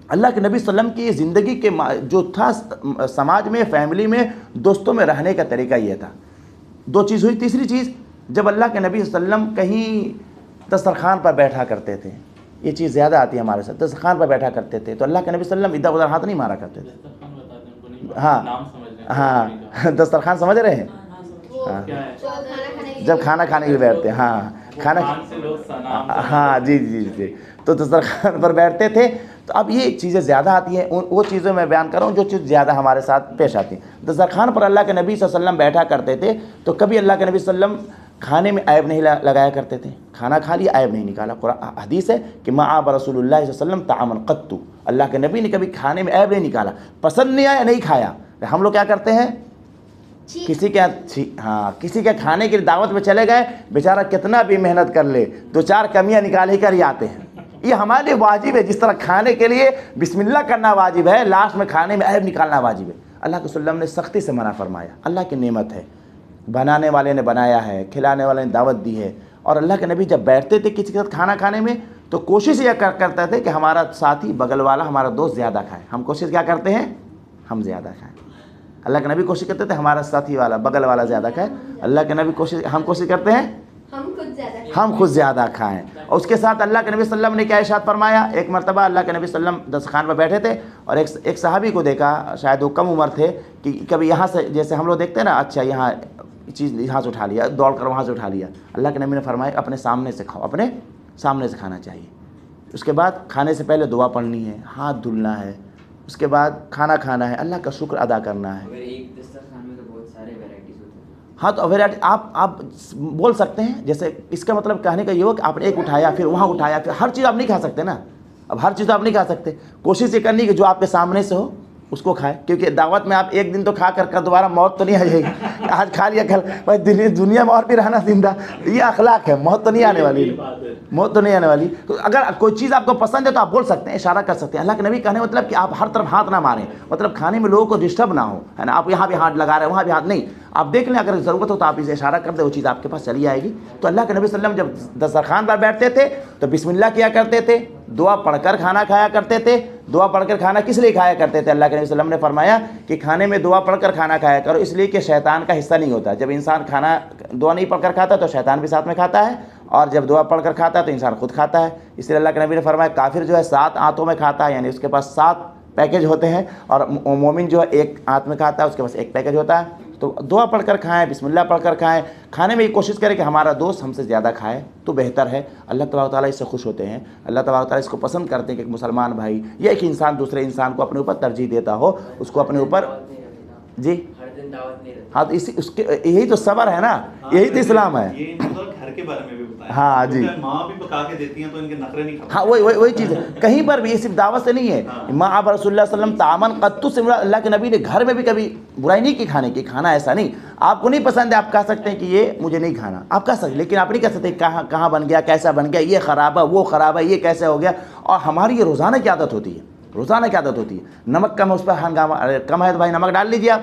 اللہ کے نبی صلی اللہ علیہ وسلم کی زندگی کے جو تھا سماج میں، فیملی میں، دوستوں میں رہنے کا طریقہ یہ تھا۔ دو چیز ہوئی۔ تیسری چیز، جب اللہ کے نبی صلی اللہ علیہ وسلم کہیں دسترخوان پر بیٹھا کرتے تھے، یہ چیز زیادہ آتی ہے ہمارے ساتھ، دسترخوان پر بیٹھا کرتے تھے تو اللہ کے نبی صلی اللہ علیہ وسلم ادھر ادھر ہاتھ نہیں مارا کرتے تھے۔ ہاں دسترخوان سمجھ رہے ہیں، ہاں جب کھانا کھانے کے لیے بیٹھتے ہیں، ہاں جی تو دسترخوان پر بیٹھتے تھے۔ تو اب یہ چیزیں زیادہ آتی ہیں، وہ چیزیں میں بیان کر رہا ہوں جو چیز زیادہ ہمارے ساتھ پیش آتی ہیں۔ دسترخوان پر اللہ کے نبی صلی اللہ علیہ وسلم بیٹھا کرتے تھے تو کبھی اللہ کے نبی صلی اللہ علیہ وسلم کھانے میں عیب نہیں لگایا کرتے تھے، کھانا کھا لیا عیب نہیں نکالا۔ قرآن حدیث ہے کہ ما عاب رسول اللہ صلی اللہ علیہ وسلم طعاما قط، اللہ کے نبی نے کبھی کھانے میں عیب نہیں نکالا، پسند نہیں آیا نہیں کھایا۔ ہم لوگ کیا کرتے ہیں، کسی کے کھانے کی دعوت میں چلے گئے، بیچارہ کتنا بھی محنت کر لے دو چار کمیاں نکال ہی کر ہی آتے ہیں۔ یہ ہمارے لیے واجب ہے، جس طرح کھانے کے لیے بسم اللہ کرنا واجب ہے، لاسٹ میں کھانے میں عیب نکالنا واجب ہے۔ اللہ کے صلی اللہ علیہ وسلم نے سختی سے منع فرمایا، اللہ کی نعمت ہے، بنانے والے نے بنایا ہے، کھلانے والے نے دعوت دی ہے۔ اور اللہ کے نبی جب بیٹھتے تھے کسی کے ساتھ کھانا کھانے میں تو کوشش یہ کرتے تھے کہ ہمارا ساتھی بغل والا ہمارا دوست زیادہ کھائے۔ ہم کوشش کیا کرتے ہیں، ہم زیادہ کھائیں۔ اللہ کے نبی کوشش کرتے تھے ہمارا ساتھی والا بغل والا زیادہ کھائے، اللہ کے نبی ہم کوشش کرتے ہیں ہم خود زیادہ کھائیں۔ اور اس کے ساتھ اللہ کے نبی صلی اللہ علیہ وسلم نے کیا ارشاد فرمایا، ایک مرتبہ اللہ کے نبی صلی اللہ علیہ وسلم دسترخوان پر بیٹھے تھے اور ایک صحابی کو دیکھا، شاید وہ کم عمر تھے، کہ کبھی یہاں سے جیسے ہم لوگ دیکھتے ہیں نا، اچھا یہاں چیز یہاں سے اٹھا لیا، دوڑ کر وہاں سے اٹھا لیا۔ اللہ کے نبی نے فرمایا اپنے سامنے سے کھاؤ، اپنے سامنے سے کھانا چاہیے۔ اس کے بعد کھانے سے پہلے دعا پڑھنی ہے، ہاتھ دھلنا ہے، اس کے بعد کھانا کھانا ہے، اللہ کا شکر ادا کرنا ہے۔ ہاں تو ویرائٹی آپ بول سکتے ہیں، جیسے اس کا مطلب کہنے کا یہ ہو کہ آپ نے ایک اٹھایا پھر وہاں اٹھایا، پھر ہر چیز آپ نہیں کھا سکتے نا، اب ہر چیز آپ نہیں کھا سکتے، کوشش یہ کرنی کہ جو آپ کے سامنے سے ہو اس کو کھائے، کیونکہ دعوت میں آپ ایک دن تو کھا کر دوبارہ موت تو نہیں آ جائے گی، آج کھا لیا کل بھائی دنیا میں اور بھی رہنا زندہ، یہ اخلاق ہے، موت تو نہیں آنے والی، موت تو نہیں آنے والی۔ تو اگر کوئی چیز آپ کو پسند ہے تو آپ بول سکتے ہیں، اشارہ کر سکتے ہیں۔ اللہ کے نبی کہنے مطلب کہ آپ ہر طرف ہاتھ نہ ماریں، مطلب کھانے میں لوگوں کو ڈسٹرب نہ ہو، ہے نا، آپ یہاں بھی ہاتھ لگا رہے ہیں وہاں بھی ہاتھ نہیں، آپ دیکھ لیں اگر ضرورت ہو تو آپ اسے اشارہ کر دیں، وہ چیز آپ کے پاس چلی آئے گی۔ تو اللہ کے نبی صلی اللہ علیہ وسلم جب دسترخوان پر بیٹھتے تھے تو بسم اللہ کیا کرتے تھے، دعا پڑھ کر کھانا کھایا کرتے تھے۔ دعا پڑھ کر کھانا کس لیے کھایا کرتے تھے، اللہ کے نبی صلی اللہ علیہ وسلم نے فرمایا کہ کھانے میں دعا پڑھ کر کھانا کھایا کرو، اس لیے کہ شیطان کا حصہ نہیں ہوتا، جب انسان کھانا دعا نہیں پڑھ کر کھاتا تو شیطان بھی ساتھ میں کھاتا ہے، اور جب دعا پڑھ کر کھاتا ہے تو انسان خود کھاتا ہے۔ اس لیے اللہ کے نبی نے فرمایا کافر جو ہے 7 آنتوں میں کھاتا ہے، یعنی اس کے پاس 7 پیکج ہوتے ہیں، اور مومن جو ہے 1 آنت میں کھاتا ہے، اس کے پاس 1 پیکج ہوتا ہے۔ تو دعا پڑھ کر کھائیں، بسم اللہ پڑھ کر کھائیں. کھانے میں یہ کوشش کریں کہ ہمارا دوست ہم سے زیادہ کھائے تو بہتر ہے. اللہ تبارک و تعالیٰ اس سے خوش ہوتے ہیں. اللہ تبارک و تعالیٰ اس کو پسند کرتے ہیں کہ ایک مسلمان بھائی یا ایک انسان دوسرے انسان کو اپنے اوپر ترجیح دیتا ہو، اس کو اپنے اوپر. جی ہر دن دعوت نہیں رہتی. ہاں تو اس کے یہی تو صبر ہے نا، یہی تو اسلام ہے. یہ گھر کے بارے میں بھی بتایا. ہاں جی. ماں بھی پکا کے دیتی ہیں تو ان کے نخرے نہیں کھاتے. ہاں وہی چیز ہے. کہیں پر بھی یہ صرف دعوت سے نہیں ہے. ماں آپ رسول اللہ صلی اللہ علیہ وسلم تعامن قطو سے اللہ کے نبی نے گھر میں بھی کبھی برائی نہیں کی کھانے کی. کھانا ایسا نہیں، آپ کو نہیں پسند ہے آپ کہہ سکتے ہیں کہ یہ مجھے نہیں کھانا، آپ کہہ سکتے، لیکن آپ نہیں کہہ سکتے کہاں بن گیا، کیسا بن گیا، یہ خراب ہے، وہ خراب ہے، یہ کیسے ہو گیا. اور ہماری یہ روزانہ کی عادت ہوتی ہے، روزانہ کی عادت ہوتی ہے. نمک کم ہے اس پر ہنگامہ، کم ہے تو بھائی نمک ڈال لیجیے. آپ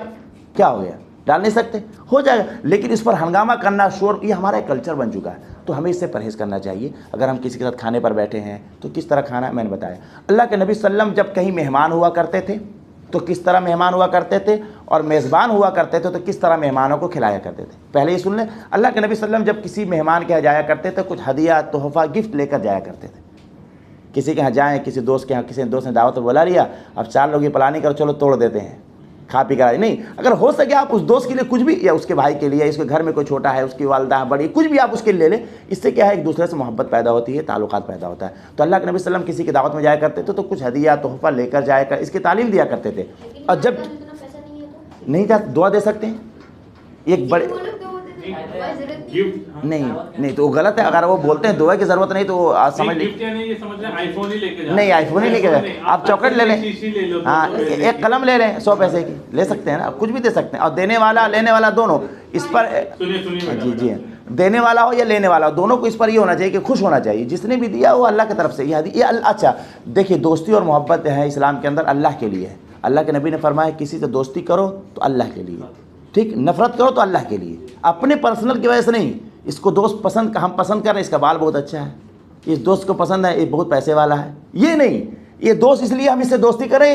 کیا ہو گیا، ڈال نہیں سکتے، ہو جائے گا. لیکن اس پر ہنگامہ کرنا، شور، یہ ہمارا ایک کلچر بن چکا ہے. تو ہمیں اس سے پرہیز کرنا چاہیے. اگر ہم کسی کے ساتھ کھانے پر بیٹھے ہیں تو کس طرح کھانا ہے میں نے بتایا. اللہ کے نبی صلی اللہ علیہ وسلم جب کہیں مہمان ہوا کرتے تھے تو کس طرح مہمان ہوا کرتے تھے، اور میزبان ہوا کرتے تھے تو کس طرح مہمانوں کو کھلایا کرتے تھے. پہلے یہ سن لیں، اللہ کے نبی صلی اللہ علیہ وسلم جب کسی مہمان کے یہاں جایا کرتے تھے کچھ ہدیہ، تحفہ، گفٹ لے کر جایا کرتے تھے. کسی کے یہاں جائیں، کسی دوست کے یہاں، کسی دوست نے دعوت بلا لیا، اب 4 لوگ یہ پلاننگ کرو چلو توڑ دیتے ہیں، کھا پی کر. نہیں، اگر ہو سکے آپ اس دوست کے لیے کچھ بھی، یا اس کے بھائی کے لیے، اس کے گھر میں کوئی چھوٹا ہے، اس کی والدہ ہے بڑی، کچھ بھی آپ اس کے لیے لے لیں. اس سے کیا ہے، ایک دوسرے سے محبت پیدا ہوتی ہے، تعلقات پیدا ہوتا ہے. تو اللہ کے نبی صلی اللہ علیہ وسلم کسی کی دعوت میں جایا کرتے تھے تو کچھ ہدیہ، تحفہ لے کر جایا کر اس کی تعلیم دیا کرتے تھے. اور جب نہیں جا دعا دے سکتے ہیں ایک بڑے، نہیں تو وہ غلط ہے. اگر وہ بولتے ہیں دعا کی ضرورت نہیں تو وہ سمجھ لیں نہیں، آئی فون ہی لے کے جائیں. آپ چاکلیٹ لے لیں، ہاں ایک قلم لے لیں 100 پیسے کی، لے سکتے ہیں نا، کچھ بھی دے سکتے ہیں. اور دینے والا لینے والا دونوں اس پر، جی دینے والا ہو یا لینے والا ہو، دونوں کو اس پر یہ ہونا چاہیے کہ خوش ہونا چاہیے. جس نے بھی دیا وہ اللہ کی طرف سے یہ اچھا. دیکھیے دوستی اور محبت ہے اسلام کے اندر اللہ کے لیے ہے. اللہ کے نبی نے فرمایا کسی سے دوستی کرو تو اللہ کے لیے، ٹھیک، نفرت کرو تو اللہ کے لیے، اپنے پرسنل کی وجہ سے نہیں. اس کو دوست پسند، ہم پسند کر رہے ہیں، اس کا بال بہت اچھا ہے، اس دوست کو پسند ہے، یہ بہت پیسے والا ہے، یہ نہیں. یہ دوست اس لیے ہم اس سے دوستی کریں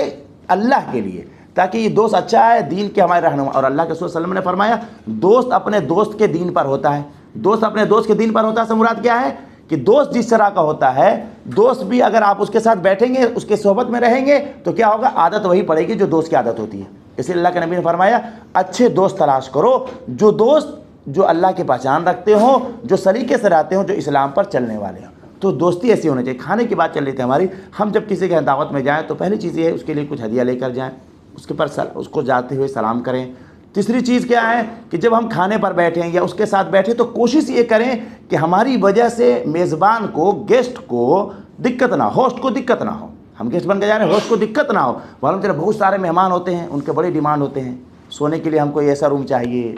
اللہ کے لیے، تاکہ یہ دوست اچھا ہے، دین کے ہمارے رہنما. اور اللہ کے رسول صلی اللہ علیہ وسلم نے فرمایا دوست اپنے دوست کے دین پر ہوتا ہے. دوست اپنے دوست کے دین پر ہوتا ہے سے مراد کیا ہے کہ دوست جس طرح کا ہوتا ہے، دوست بھی اگر آپ اس کے ساتھ بیٹھیں گے، اس کے صحبت میں رہیں گے تو کیا ہوگا، عادت وہی پڑے گی جو دوست کی عادت ہوتی ہے. اس لیے اللہ کے نبی نے فرمایا اچھے دوست تلاش کرو، جو دوست جو اللہ کی پہچان رکھتے ہوں، جو سلیقے سے رہتے ہوں، جو اسلام پر چلنے والے ہوں. تو دوستی ایسی ہونی چاہیے. کھانے کی بات چل رہی تھی ہماری. ہم جب کسی کے دعوت میں جائیں تو پہلی چیز یہ ہے اس کے لیے کچھ ہدیہ لے کر جائیں، اس کے پر اس کو جاتے ہوئے سلام کریں. تیسری چیز کیا ہے کہ جب ہم کھانے پر بیٹھیں یا اس کے ساتھ بیٹھیں تو کوشش یہ کریں کہ ہماری وجہ سے میزبان کو، گیسٹ کو دقت نہ ہو، ہوسٹ کو دقت نہ ہو. ہم گیسٹ بن کے جا رہے ہیں، ہوسٹ کو دقت نہ ہو. معلوم چلا بہت سارے مہمان ہوتے ہیں، ان کے بڑے ڈیمانڈ ہوتے ہیں، سونے کے لیے ہم کو ایسا روم چاہیے،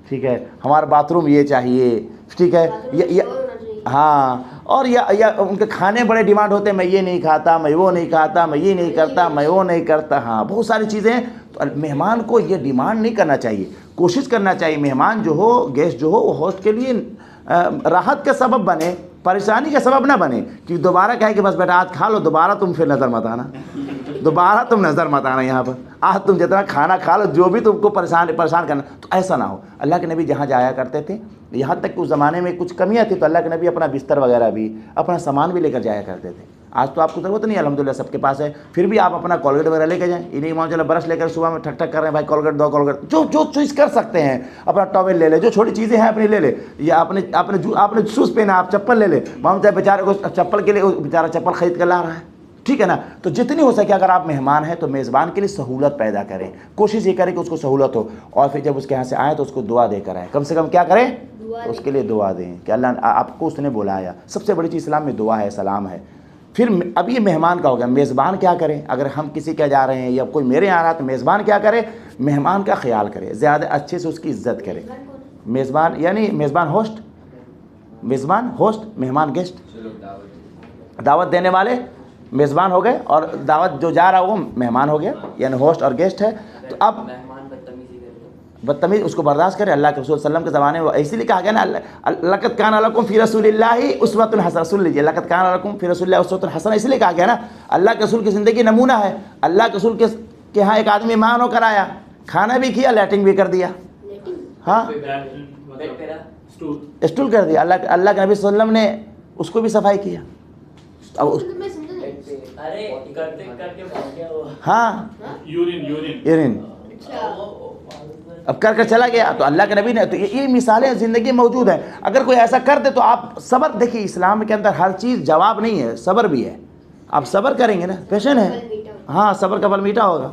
ٹھیک ہے، ہمارا باتھ روم یہ چاہیے، ٹھیک ہے، ہاں، اور یا ان کے کھانے بڑے ڈیمانڈ ہوتے ہیں، میں یہ نہیں کھاتا، میں وہ نہیں کھاتا، میں یہ نہیں کرتا، میں وہ نہیں کرتا. ہاں بہت ساری چیزیں ہیں. تو مہمان کو یہ ڈیمانڈ نہیں کرنا چاہیے. کوشش کرنا چاہیے مہمان جو ہو، گیسٹ جو ہو، وہ ہوسٹ کے لیے راحت کا سبب بنے، پریشانی کا سبب نہ بنے کہ دوبارہ کہے کہ بس بیٹا آج کھا لو، دوبارہ تم پھر نظر مت آنا، دوبارہ تم نظر مت آنا یہاں پر، آج تم جتنا کھانا کھا لو، جو بھی تم کو پریشان کرنا. تو ایسا نہ ہو. اللہ کے نبی جہاں جایا کرتے تھے، یہاں تک کہ اس زمانے میں کچھ کمیاں تھیں تو اللہ کے نبی اپنا بستر وغیرہ بھی، اپنا سامان بھی لے کر جایا کرتے تھے. آج تو آپ کو ضرورت نہیں، الحمدللہ سب کے پاس ہے، پھر بھی آپ اپنا کولگیٹ وغیرہ لے کے جائیں. یہ نہیں مان چلو برش لے کر صبح میں ٹھک ٹھک کر رہے ہیں، بھائی کولگیٹ دو، کولگیٹ، جو چیز کر سکتے ہیں. اپنا ٹاول لے لے، جو چھوٹی چیزیں ہیں اپنی لے لے. یا آپ نے شوز پہنا، آپ چپل لے لے. مان چاہے بیچارے کو چپل کے لیے بیچارہ چپل خرید کر لا رہا ہے، ٹھیک ہے نا. تو جتنی ہو سکے اگر آپ مہمان ہیں تو میزبان کے لیے سہولت پیدا کریں. کوشش یہ کریں کہ اس کو سہولت ہو. اور پھر جب اس کے یہاں سے آئیں تو اس کو دعا دے کر آئیں. کم سے کم کیا کریں، اس کے لیے دعا دیں کہ اللہ آپ کو اس نے بلایا. سب سے بڑی چیز اسلام میں دعا ہے، سلام ہے. پھر اب یہ مہمان کا ہو گیا. میزبان کیا کریں، اگر ہم کسی کے جا رہے ہیں یا کوئی میرے یہاں آ رہا تو میزبان کیا کرے، مہمان کا خیال کرے، زیادہ اچھے سے اس کی عزت کرے. میزبان یعنی میزبان ہوسٹ، میزبان ہوسٹ، مہمان گیسٹ. دعوت دینے والے میزبان ہو گئے اور دعوت جو جا رہا وہ مہمان ہو گیا، یعنی ہوسٹ اور گیسٹ ہے. تو اب بدتمیز اس کو برداشت کرے. اللہ کے رسول صلی اللہ علیہ وسلم کے زمانے میں اسی لیے کہا گیا نا، لقد کان لکم فی رسول اللہ اسوۃ حسنہ. سن لیجیے، لقد کان لکم فی رسول اللہ اسوۃ حسنہ اس لیے کہا گیا نا، اللہ کے رسول کی زندگی نمونہ ہے. اللہ کے رسول کے ہاں ایک آدمی مہمان ہو کر آیا، کھانا بھی کیا، لیٹنگ بھی کر دیا. ہاں اسٹول کر دیا. اللہ کے نبی صلی اللہ علیہ وسلم نے اس کو بھی صفائی کیا. ہاں یورین اب کر کر چلا گیا تو اللہ کے نبی نے، تو یہ مثالیں زندگی میں موجود ہیں. اگر کوئی ایسا کر دے تو آپ صبر، دیکھیے اسلام کے اندر ہر چیز جواب نہیں ہے، صبر بھی ہے. آپ صبر کریں گے نا، پیشن ہے. ہاں صبر کا پھل میٹھا ہوگا،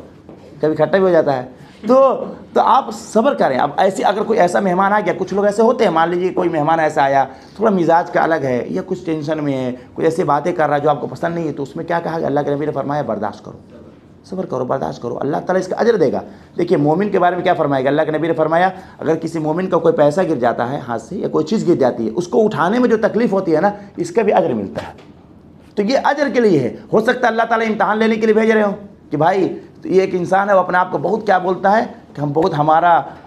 کبھی کھٹا بھی ہو جاتا ہے. تو آپ صبر کریں. اب ایسی اگر کوئی ایسا مہمان آ گیا، کچھ لوگ ایسے ہوتے ہیں، مان لیجیے کوئی مہمان ایسا آیا تھوڑا مزاج کا الگ ہے یا کچھ ٹینشن میں ہے، کوئی ایسی باتیں کر رہا ہے جو آپ کو پسند نہیں ہے، تو اس میں کیا کہا کہ اللہ کے نبی نے فرمایا برداشت کرو، صبر کرو، برداشت کرو، اللہ تعالیٰ اس کا اجر دے گا. دیکھیے مومن کے بارے میں کیا فرمائے گا اللہ کے نبی نے فرمایا، اگر کسی مومن کا کوئی پیسہ گر جاتا ہے ہاتھ سے یا کوئی چیز گر جاتی ہے، اس کو اٹھانے میں جو تکلیف ہوتی ہے نا، اس کا بھی اجر ملتا ہے. تو یہ اجر کے لیے ہے. ہو سکتا ہے اللہ تعالیٰ امتحان لینے کے لیے بھیج رہے ہوں کہ بھائی یہ ایک انسان ہے، وہ اپنے آپ کو بہت کیا بولتا ہے کہ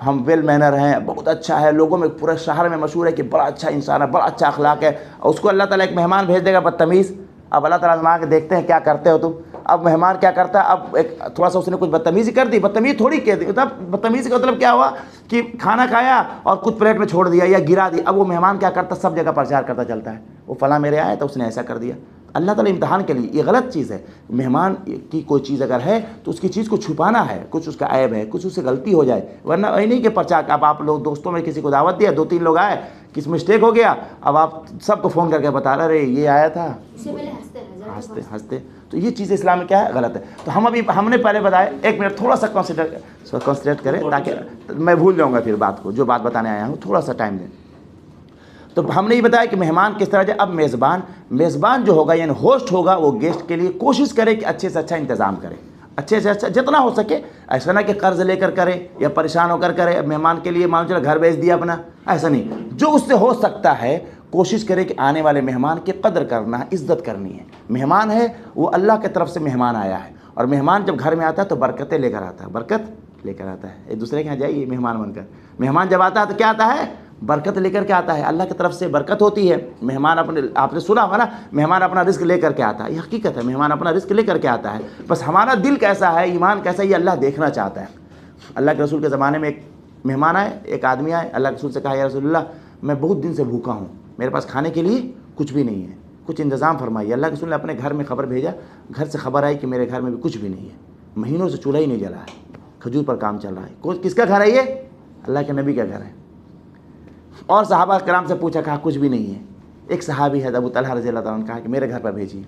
ہم ویل مینر ہیں، بہت اچھا ہے، لوگوں میں پورے شہر میں مشہور ہے کہ بڑا اچھا انسان ہے، بڑا اچھا اخلاق ہے. اور اس کو اللہ تعالیٰ ایک مہمان بھیج دے گا بدتمیز. اب اللہ تعالیٰ آزما کے دیکھتے ہیں کیا کرتے ہو تم. اب مہمان کیا کرتا ہے، اب ایک تھوڑا سا اس نے کچھ بدتمیزی کر دی، بدتمیزی تھوڑی کہہ دی، مطلب بدتمیزی کا مطلب کیا ہوا کہ کھانا کھایا اور کچھ پلیٹ میں چھوڑ دیا یا گرا دی. اب وہ مہمان کیا کرتا، سب جگہ پرچار کرتا چلتا ہے، وہ فلاں میرے آیا تو اس نے ایسا کر دیا. اللہ تعالیٰ امتحان کے لیے، یہ غلط چیز ہے. مہمان کی کوئی چیز اگر ہے تو اس کی چیز کو چھپانا ہے، کچھ اس کا عیب ہے، کچھ اس سے غلطی ہو جائے، ورنہ یہ نہیں کہ پرچا. اب آپ لوگ دوستوں میں کسی کو دعوت دیا، 2-3 لوگ آئے، کس مسٹیک ہو گیا، اب آپ سب کو فون کر کے بتا رہے یہ آیا تھا، ہنستے. تو یہ چیز اسلام میں کیا ہے، غلط ہے. تو ہم نے پہلے بتایا، 1 منٹ تھوڑا سا کنسنٹریٹ کریں تاکہ میں بھول جاؤں گا پھر بات کو، جو بات بتانے آیا ہوں، تھوڑا سا ٹائم دیں. تو ہم نے یہ بتایا کہ مہمان کس طرح جائے. اب میزبان جو ہوگا یعنی ہوسٹ ہوگا، وہ گیسٹ کے لیے کوشش کرے کہ اچھے سے اچھا انتظام کرے، اچھے سے اچھا جتنا ہو سکے. ایسا نہ کہ قرض لے کر کرے یا پریشان ہو کر کرے. مہمان کے لیے مان چلو گھر بیچ دیا اپنا، ایسا نہیں. جو اس سے ہو سکتا ہے کوشش کرے کہ آنے والے مہمان کی قدر کرنا ہے، عزت کرنی ہے. مہمان ہے وہ اللہ کی طرف سے مہمان آیا ہے، اور مہمان جب گھر میں آتا ہے تو برکتیں لے کر آتا ہے، برکت لے کر آتا ہے. ایک دوسرے کے یہاں جائیے مہمان بن کر. مہمان جب آتا ہے تو کیا آتا ہے، برکت لے کر کے آتا ہے. اللہ کی طرف سے برکت ہوتی ہے. مہمان آپ نے سنا ہوگا نا، مہمان اپنا رزق لے کر کے آتا ہے. یہ حقیقت ہے، مہمان اپنا رزق لے کر کے آتا ہے. بس ہمارا دل کیسا ہے، ایمان کیسا ہے، یہ اللہ دیکھنا چاہتا ہے. اللہ کے رسول کے زمانے میں ایک مہمان آئے، ایک آدمی آئے، اللہ کے رسول سے کہا یا رسول اللہ میں بہت دن سے بھوکا ہوں، میرے پاس کھانے کے لیے کچھ بھی نہیں ہے، کچھ انتظام فرمائیے. اللہ کے رسول نے اپنے گھر میں خبر بھیجا، گھر سے خبر آئی کہ میرے گھر میں بھی کچھ بھی نہیں ہے، مہینوں سے چولہا ہی نہیں جلا ہے، کھجور پر کام چل رہا ہے. کس کا گھر ہے یہ؟ اللہ کے نبی کا گھر ہے. اور صحابہ کرام سے پوچھا، کہا کچھ بھی نہیں ہے. ایک صحابی ہے ابو طلحہ رضی اللہ تعالیٰ عنہ، کہا کہ میرے گھر پر بھیجیے.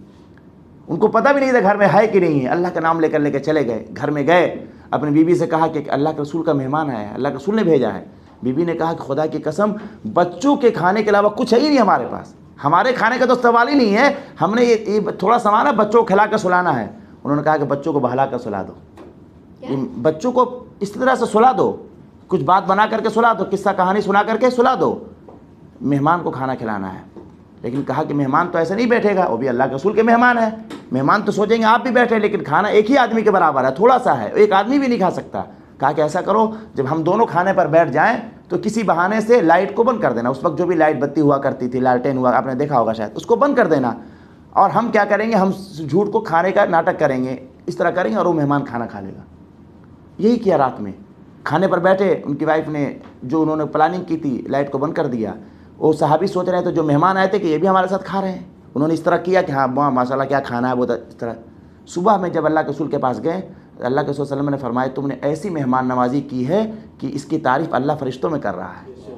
ان کو پتہ بھی نہیں تھا گھر میں ہے کہ نہیں ہے. اللہ کا نام لے کر چلے گئے. گھر میں گئے، اپنی بیوی سے کہا کہ اللہ کے رسول کا مہمان آیا ہے، اللہ کے رسول نے بھیجا ہے. بیوی نے کہا کہ خدا کی قسم بچوں کے کھانے کے علاوہ کچھ ہے ہی نہیں ہمارے پاس، ہمارے کھانے کا تو سوال ہی نہیں ہے، ہم نے یہ تھوڑا سامان ہے بچوں کو کھلا کر سلانا ہے. انہوں نے کہا کہ بچوں کو بہلا کر سلا دو، بچوں کو اس طرح سے سلا دو، کچھ بات بنا کر کے سلا دو، قصہ کہانی سنا کر کے سلا دو، مہمان کو کھانا کھلانا ہے. لیکن کہا کہ مہمان تو ایسے نہیں بیٹھے گا، وہ بھی اللہ کے رسول کے مہمان ہے. مہمان تو سوچیں گے آپ بھی بیٹھے، لیکن کھانا ایک ہی آدمی کے برابر ہے، تھوڑا سا ہے، ایک آدمی بھی نہیں کھا سکتا. کہا کہ ایسا کرو جب ہم دونوں کھانے پر بیٹھ جائیں تو کسی بہانے سے لائٹ کو بند کر دینا. اس وقت جو بھی لائٹ بتی ہوا کرتی تھی، لالٹین ہوا، آپ نے دیکھا ہوگا شاید، اس کو بند کر دینا. اور ہم کیا کریں گے، ہم جھوٹ کو کھانے کا ناٹک کریں گے، اس طرح کریں گے اور وہ مہمان کھانا کھا لے گا. یہی کیا، رات میں کھانے پر بیٹھے، ان کی وائف نے جو انہوں نے پلاننگ کی تھی لائٹ کو بند کر دیا. وہ صحابی سوچ رہے تھے جو مہمان آئے تھے کہ یہ بھی ہمارے ساتھ کھا رہے ہیں. انہوں نے اس طرح کیا کہ ہاں ماشاء اللہ کیا کھانا ہے وہ اس طرح. صبح میں جب اللہ کے رسول کے پاس گئے، اللہ کے رسول صلی اللہ علیہ وسلم نے فرمایا تم نے ایسی مہمان نوازی کی ہے کہ اس کی تعریف اللہ فرشتوں میں کر رہا ہے،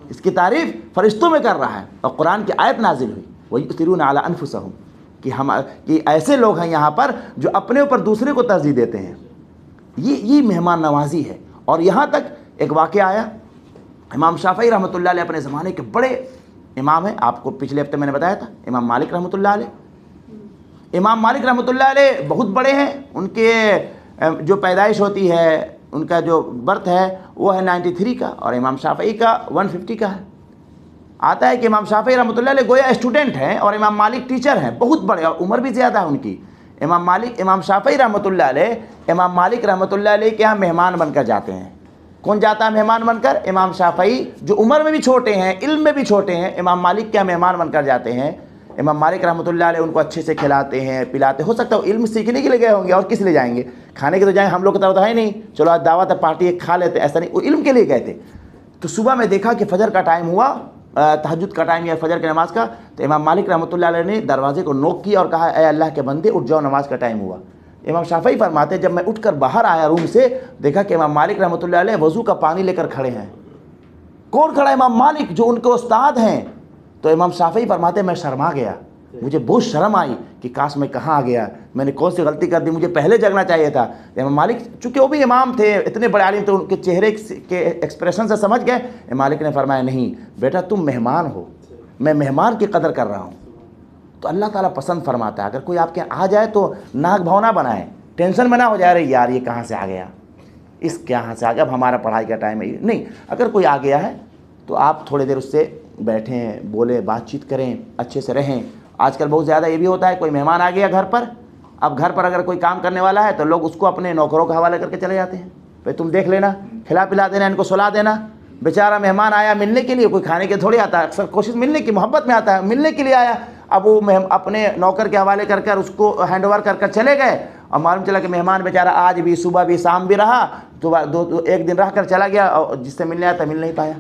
اس کی تعریف فرشتوں میں کر رہا ہے. اور قرآن کی آیت نازل ہوئی وَيُؤْثِرُونَ عَلَىٰ أَنفُسَهُمْ کہ ایسے لوگ ہیں یہاں پر جو اپنے اوپر دوسرے کو ترجیح دیتے ہیں. یہ مہمان نوازی ہے. اور یہاں تک ایک واقعہ آیا، امام شافعی رحمۃ اللہ علیہ اپنے زمانے کے بڑے امام ہیں. آپ کو پچھلے ہفتے میں نے بتایا تھا امام مالک رحمۃ اللہ علیہ. امام مالک رحمۃ اللہ علیہ بہت بڑے ہیں. ان کے جو پیدائش ہوتی ہے، ان کا جو برتھ ہے وہ ہے 93 کا، اور امام شافعی کا 150 کا ہے. آتا ہے کہ امام شافعی رحمۃ اللہ علیہ گویا اسٹوڈنٹ ہیں اور امام مالک ٹیچر ہیں، بہت بڑے، اور عمر بھی زیادہ ہے ان کی. امام شافعی رحمۃ اللہ علیہ امام مالک رحمۃ اللہ علیہ کے یہاں مہمان بن کر جاتے ہیں. کون جاتا ہے مہمان بن کر؟ امام شافعی، جو عمر میں بھی چھوٹے ہیں، علم میں بھی چھوٹے ہیں، امام مالک کے یہاں مہمان بن کر جاتے ہیں. امام مالک رحمۃ اللہ علیہ ان کو اچھے سے کھلاتے ہیں، پلاتے. ہو سکتا ہے علم سیکھنے کے لیے گئے ہوں گے، اور کس لیے جائیں گے؟ کھانے کے تو جائیں، ہم لوگ کی طرف تو ہے نہیں چلو آج دعوت ہے پارٹی ہے کھا لیتے، ایسا نہیں، وہ علم کے لیے گئے تھے. تو صبح میں دیکھا کہ فجر کا ٹائم ہوا، تہجد کا ٹائم یا فجر کی نماز کا. تو امام مالک رحمۃ اللہ علیہ نے دروازے کو نوک کیا اور کہا اے اللہ کے بندے اٹھ جاؤ، نماز کا ٹائم ہوا. امام شافعی فرماتے ہیں جب میں اٹھ کر باہر آیا روم سے، دیکھا کہ امام مالک رحمۃ اللہ علیہ وضو کا پانی لے کر کھڑے ہیں۔ کون کھڑا ہے؟ امام مالک، جو ان کے استاد ہیں۔ تو امام شافعی فرماتے ہیں میں شرما گیا، مجھے بہت شرم آئی کہ کاش میں کہاں آ گیا، میں نے کون سی غلطی کر دی، مجھے پہلے جگنا چاہیے تھا۔ امام مالک چونکہ وہ بھی امام تھے، اتنے بڑے عالم تھے، ان کے چہرے کے ایکسپریشن سے سمجھ گئے۔ امام مالک نے فرمایا نہیں بیٹا تم مہمان ہو، میں مہمان کی قدر کر رہا ہوں۔ تو اللہ تعالیٰ پسند فرماتا ہے اگر کوئی آپ کے آ جائے تو ناک بھاؤ نہ بنائیں، ٹینشن میں نہ ہو جائے رہے یار یہ کہاں سے آ گیا، اس کہاں سے آ گیا، اب ہمارا پڑھائی کا ٹائم ہے۔ نہیں، اگر کوئی آ گیا ہے تو آپ تھوڑی دیر اس سے بیٹھیں، بولیں، بات چیت کریں، اچھے سے رہیں۔ آج کل بہت زیادہ یہ بھی ہوتا ہے کوئی مہمان آ گیا گھر پر، اب گھر پر اگر کوئی کام کرنے والا ہے تو لوگ اس کو اپنے نوکروں کا حوالے کر کے چلے جاتے ہیں، بھائی تم دیکھ لینا، کھلا پلا دینا، ان کو سلا دینا۔ بیچارہ مہمان آیا ملنے کے لیے، کوئی کھانے کے تھوڑی آتا ہے، اکثر کوشش ملنے کی، محبت میں آتا ہے، ملنے کے لیے آیا، اب وہ اپنے نوکر کے حوالے کر کر اس کو ہینڈ اوور کر کر چلے گئے، اور معلوم چلا کہ مہمان بیچارہ آج بھی صبح بھی شام بھی رہا، ایک دن رہ کر چلا گیا، اور جس سے ملنے آیا تھا مل نہیں پایا۔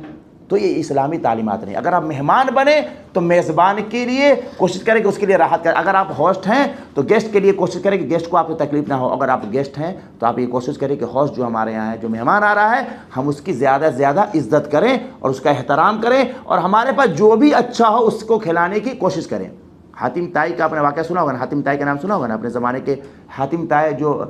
تو یہ اسلامی تعلیمات نہیں۔ اگر آپ مہمان بنے تو میزبان کے لیے کوشش کریں کہ اس کے لیے راحت کریں۔ اگر آپ ہوسٹ ہیں تو گیسٹ کے لیے کوشش کریں کہ گیسٹ کو آپ کو تکلیف نہ ہو۔ اگر آپ گیسٹ ہیں تو آپ یہ کوشش کریں کہ ہوسٹ جو ہمارے یہاں ہے، جو مہمان آ رہا ہے، ہم اس کی زیادہ سے زیادہ عزت کریں اور اس کا احترام کریں، اور ہمارے پاس جو بھی اچھا ہو اس کو کھلانے کی کوشش کریں۔ حاتم طائی کا آپ نے واقعہ سنا ہوگا نا، حاتم طائی کا نام سنا ہوگا نا اپنے زمانے کے۔ حاتم طائی جو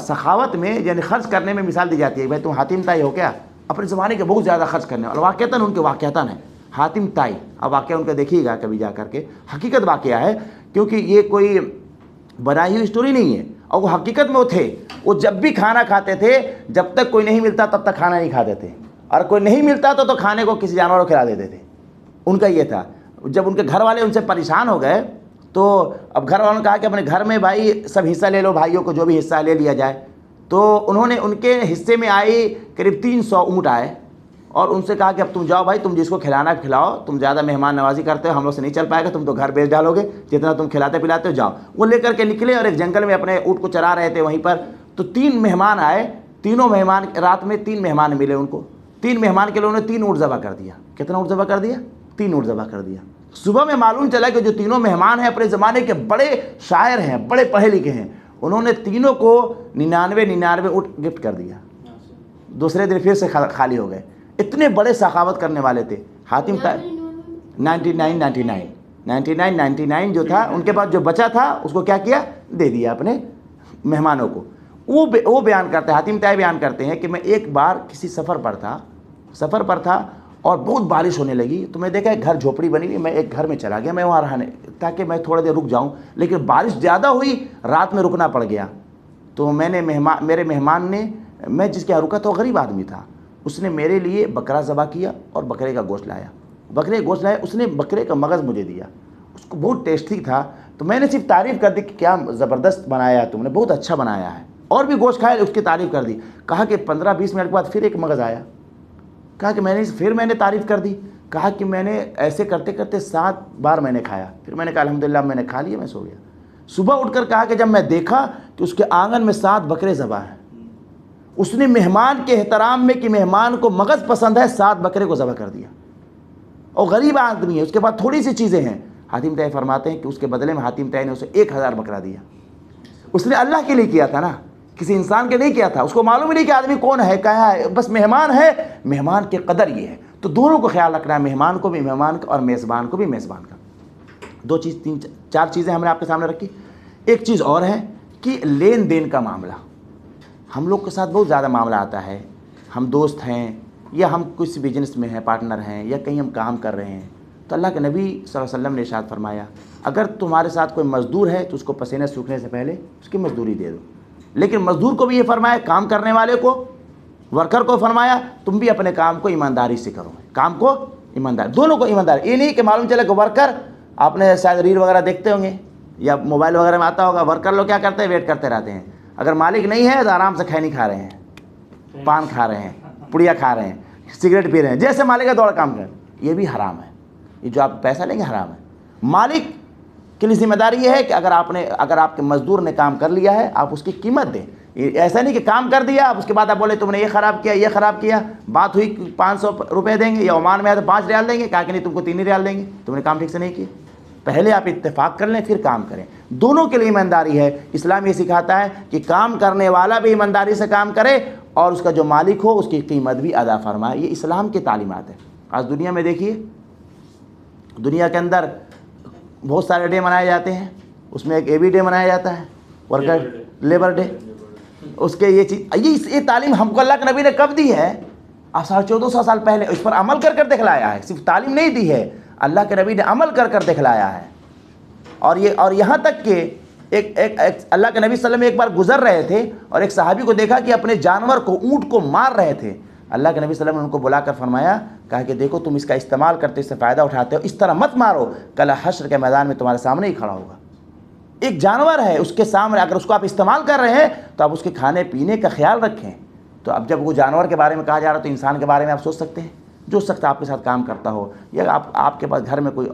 سخاوت میں یعنی خرچ کرنے میں مثال دی جاتی ہے، بھائی تم حاتم طائی ہو کیا، اپنے زمانے کے بہت زیادہ خرچ کرنے، اور واقعتاً ان کے واقعتاً ہے حاتم طائی۔ اب واقعہ ان کا دیکھیے گا کبھی جا کر کے، حقیقت واقعہ ہے، کیونکہ یہ کوئی بنائی ہوئی اسٹوری نہیں ہے، اور وہ حقیقت میں وہ تھے۔ وہ جب بھی کھانا کھاتے تھے، جب تک کوئی نہیں ملتا تب تک کھانا نہیں کھاتے تھے، اور کوئی نہیں ملتا تو کھانے کو کسی جانور کو کھلا دیتے تھے۔ ان کا یہ تھا۔ جب ان کے گھر والے ان سے پریشان ہو گئے تو اب گھر والوں نے کہا کہ اپنے گھر میں بھائی سب حصہ لے لو، بھائیوں کو جو بھی حصہ لے لیا جائے۔ تو انہوں نے ان کے حصے میں آئی قریب 300 اونٹ آئے، اور ان سے کہا کہ اب تم جاؤ بھائی، تم جس کو کھلانا کھلاؤ، تم زیادہ مہمان نوازی کرتے ہو، ہم لوگ سے نہیں چل پائے گا، تم تو گھر بیچ ڈالو گے، جتنا تم کھلاتے پلاتے ہو جاؤ۔ وہ لے کر کے نکلے اور ایک جنگل میں اپنے اونٹ کو چرا رہے تھے وہیں پر۔ تو 3 مہمان آئے، تینوں مہمان رات میں 3 مہمان ملے ان کو، 3 مہمان کے لیے انہوں نے 3 اونٹ ذبح کر دیا۔ کتنا اونٹ ذبح کر دیا؟ 3 اونٹ ذبح کر دیا۔ صبح میں معلوم چلا کہ جو تینوں مہمان ہیں اپنے زمانے کے بڑے شاعر ہیں، بڑے پڑھے لکھے ہیں، انہوں نے تینوں کو 99 اونٹ گفٹ کر دیا۔ دوسرے دن پھر سے خالی ہو گئے۔ اتنے بڑے سخاوت کرنے والے تھے حاتم طائی۔ 99 جو تھا ان کے پاس، جو بچا تھا اس کو کیا کیا؟ دے دیا اپنے مہمانوں کو۔ وہ بیان کرتے ہیں، حاتم طائی بیان کرتے ہیں کہ میں ایک بار کسی سفر پر تھا اور بہت بارش ہونے لگی، تو میں دیکھا ایک گھر جھوپڑی بنی ہوئی، میں ایک گھر میں چلا گیا، میں وہاں رہنے تاکہ میں تھوڑی دیر رک جاؤں، لیکن بارش زیادہ ہوئی، رات میں رکنا پڑ گیا۔ تو میرے مہمان نے، میں جس کے یہاں رکا تھا وہ غریب آدمی تھا، اس نے میرے لیے بکرا ذبح کیا اور بکرے کا گوشت لایا۔ اس نے بکرے کا مغز مجھے دیا، اس کو بہت ٹیسٹی تھا۔ تو میں نے صرف تعریف کر دی کہ کیا زبردست بنایا ہے تم نے، بہت اچھا بنایا ہے، اور بھی گوشت کھایا، اس کی تعریف کر دی۔ کہا کہ 15-20 منٹ کے بعد پھر ایک مغز آیا، کہا کہ میں نے تعریف کر دی، کہا کہ میں نے ایسے کرتے کرتے 7 بار میں نے کھایا، پھر میں نے کہا الحمدللہ میں نے کھا لیا، میں سو گیا۔ صبح اٹھ کر کہا کہ جب میں دیکھا کہ اس کے آنگن میں 7 بکرے ذبح ہیں، اس نے مہمان کے احترام میں کہ مہمان کو مغز پسند ہے 7 بکرے کو ذبح کر دیا، اور غریب آدمی ہے، اس کے بعد تھوڑی سی چیزیں ہیں۔ حاتم طائی فرماتے ہیں کہ اس کے بدلے میں حاتم طائی نے اسے 1000 بکرا دیا۔ اس نے اللہ کے لیے کیا تھا نا، کسی انسان کے نہیں کیا تھا، اس کو معلوم ہی نہیں کہ آدمی کون ہے، کہاں ہے، بس مہمان ہے، مہمان کی قدر یہ ہے۔ تو دونوں کو خیال رکھنا ہے، مہمان کو بھی مہمان کا اور میزبان کو بھی میزبان کا۔ 4 چیزیں ہم نے آپ کے سامنے رکھی۔ ایک چیز اور ہے کہ لین دین کا معاملہ، ہم لوگ کے ساتھ بہت زیادہ معاملہ آتا ہے، ہم دوست ہیں یا ہم کسی بزنس میں ہیں، پارٹنر ہیں، یا کہیں ہم کام کر رہے ہیں، تو اللہ کے نبی صلی اللہ علیہ وسلم نے ارشاد فرمایا اگر تمہارے ساتھ کوئی مزدور ہے تو اس کو پسینہ سوکھنے سے پہلے اس کی مزدوری دے دو۔ لیکن مزدور کو بھی یہ فرمایا، کام کرنے والے کو، ورکر کو فرمایا تم بھی اپنے کام کو ایمانداری سے کرو، کام کو ایمانداری، دونوں کو ایمانداری۔ یہ نہیں کہ معلوم چلے کہ ورکر، آپ نے شاید ریل وغیرہ دیکھتے ہوں گے یا موبائل وغیرہ میں آتا ہوگا، ورکر لوگ کیا کرتے ہیں، ویٹ کرتے رہتے ہیں، اگر مالک نہیں ہے تو آرام سے کھینی کھا رہے ہیں، پان کھا رہے ہیں، پڑیا کھا رہے ہیں، سگریٹ پی رہے ہیں، جیسے مالک کا دوڑ کام کریں۔ یہ بھی حرام ہے، یہ جو آپ پیسہ لیں گے حرام ہے۔ مالک کے لیے ذمہ داری یہ ہے کہ اگر آپ کے مزدور نے کام کر لیا ہے آپ اس کی قیمت دیں۔ ایسا نہیں کہ کام کر دیا اب اس کے بعد آپ بولے تم نے یہ خراب کیا، بات ہوئی 500 روپے دیں گے، یا عمان میں ہے تو 5 ریال دیں گے، کہا کہ نہیں تم کو 3 ہی ریال دیں گے، تم نے کام ٹھیک سے نہیں کیا۔ پہلے آپ اتفاق کر لیں پھر کام کریں، دونوں کے لیے ایمانداری ہے۔ اسلام یہ سکھاتا ہے کہ کام کرنے والا بھی ایمانداری سے کام کرے اور اس کا جو مالک ہو اس کی قیمت بھی ادا فرمائے، یہ اسلام کی تعلیمات ہے۔ آج دنیا میں دیکھیے، دنیا کے اندر بہت سارے ڈے منائے جاتے ہیں، اس میں ایک اے بی ڈے منایا جاتا ہے، ورکر لیبر ڈے، اس کے یہ چیز، یہ تعلیم ہم کو اللہ کے نبی نے کب دی ہے؟ 1450 سال پہلے اس پر عمل کر دکھلایا ہے، صرف تعلیم نہیں دی ہے، اللہ کے نبی نے عمل کر دکھلایا ہے۔ اور یہاں تک کہ ایک اللہ کے نبی صلی اللہ علیہ وسلم ایک بار گزر رہے تھے اور ایک صحابی کو دیکھا کہ اپنے جانور کو، اونٹ کو مار رہے تھے۔ اللہ کے نبی صلی اللہ علیہ وسلم نے ان کو بلا کر فرمایا، کہا کہ دیکھو تم اس کا استعمال کرتے، اس سے فائدہ اٹھاتے ہو، اس طرح مت مارو، کل حشر کے میدان میں تمہارے سامنے ہی کھڑا ہوگا۔ ایک جانور ہے، اس کے سامنے اگر اس کو آپ استعمال کر رہے ہیں تو آپ اس کے کھانے پینے کا خیال رکھیں۔ تو اب جب وہ جانور کے بارے میں کہا جا رہا ہے تو انسان کے بارے میں آپ سوچ سکتے ہیں، جو شخص آپ کے ساتھ کام کرتا ہو، یا آپ کے پاس گھر میں کوئی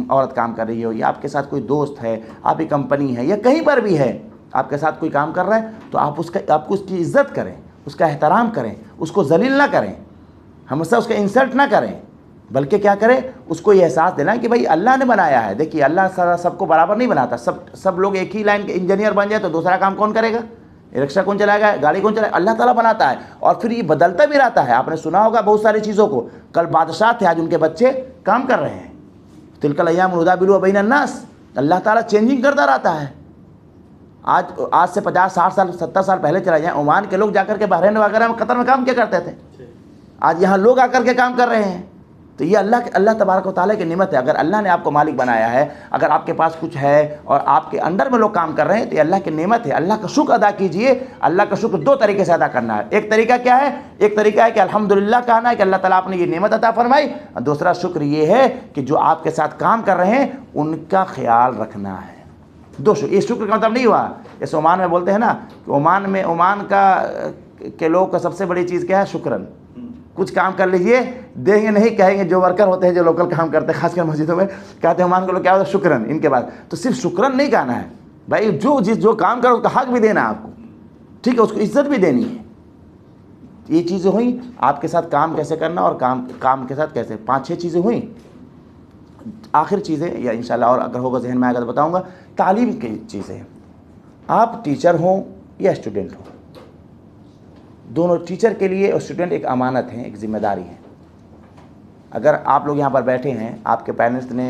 عورت کام کر رہی ہو، یا آپ کے ساتھ کوئی دوست ہے، آپ کی کمپنی ہے، یا کہیں پر بھی ہے آپ کے ساتھ کوئی کام کر رہا ہے، تو آپ کو اس کی عزت کریں، اس کا احترام کریں، اس کو ذلیل نہ کریں، ہمیشہ اس کا انسلٹ نہ کریں، بلکہ کیا کریں، اس کو یہ احساس دلائیں کہ بھائی اللہ نے بنایا ہے۔ دیکھیے اللہ سب کو برابر نہیں بناتا، سب لوگ ایک ہی لائن کے انجینئر بن جائے تو دوسرا کام کون کرے گا؟ رکشہ کون چلائے گا؟ گاڑی کون چلائے گا؟ اللہ تعالیٰ بناتا ہے، اور پھر یہ بدلتا بھی رہتا ہے۔ آپ نے سنا ہوگا بہت ساری چیزوں کو، کل بادشاہ تھے، آج ان کے بچے کام کر رہے ہیں۔ تلک الایام نداولها بین الناس، اللہ تعالیٰ چینجنگ کرتا رہتا ہے۔ آج سے 50 60 سال 70 سال پہلے چلا جائیں، عمان کے لوگ جا کر کے بحرین وغیرہ میں قطر میں کام کیا کرتے تھے، آج یہاں لوگ آ کر کے کام کر رہے ہیں۔ تو یہ اللہ تبارک و تعالیٰ کی نعمت ہے۔ اگر اللہ نے آپ کو مالک بنایا ہے، اگر آپ کے پاس کچھ ہے اور آپ کے انڈر میں لوگ کام کر رہے ہیں، تو یہ اللہ کی نعمت ہے۔ اللہ کا شکر ادا کیجئے۔ اللہ کا شکر دو طریقے سے ادا کرنا ہے۔ ایک طریقہ کیا ہے؟ ایک طریقہ ہے کہ الحمدللہ کہنا ہے کہ اللہ تعالیٰ آپ نے یہ نعمت عطا فرمائی، اور دوسرا شکر یہ ہے کہ جو آپ کے ساتھ کام کر رہے ہیں ان کا خیال رکھنا ہے۔ دو شکر، یہ شکر کا مطلب نہیں ہوا جیسے عمان میں بولتے ہیں نا کہ عمان کے لوگ کا سب سے بڑی چیز کیا ہے؟ شکرن۔ کچھ کام کر لیجئے، دیں گے نہیں، کہیں گے جو ورکر ہوتے ہیں جو لوکل کام کرتے ہیں خاص کر مسجدوں میں، کہتے ہیں عمان کے لوگ کیا ہوتا ہے؟ شکرن۔ ان کے بعد تو صرف شکرن نہیں کہنا ہے بھائی، جو کام کرو اس کا حق بھی دینا ہے آپ کو، ٹھیک ہے، اس کو عزت بھی دینی ہے۔ یہ چیزیں ہوئیں، آپ کے ساتھ کام کیسے کرنا اور کام کے ساتھ کیسے، 5 6 چیزیں ہوئیں۔ آخر چیزیں یا انشاءاللہ اور اگر ہوگا ذہن میں آئے گا تو بتاؤں گا، تعلیم کی چیزیں۔ آپ ٹیچر ہوں یا اسٹوڈنٹ ہوں، دونوں، ٹیچر کے لیے اور اسٹوڈنٹ ایک امانت ہیں، ایک ذمہ داری ہے۔ اگر آپ لوگ یہاں پر بیٹھے ہیں، آپ کے پیرنٹس نے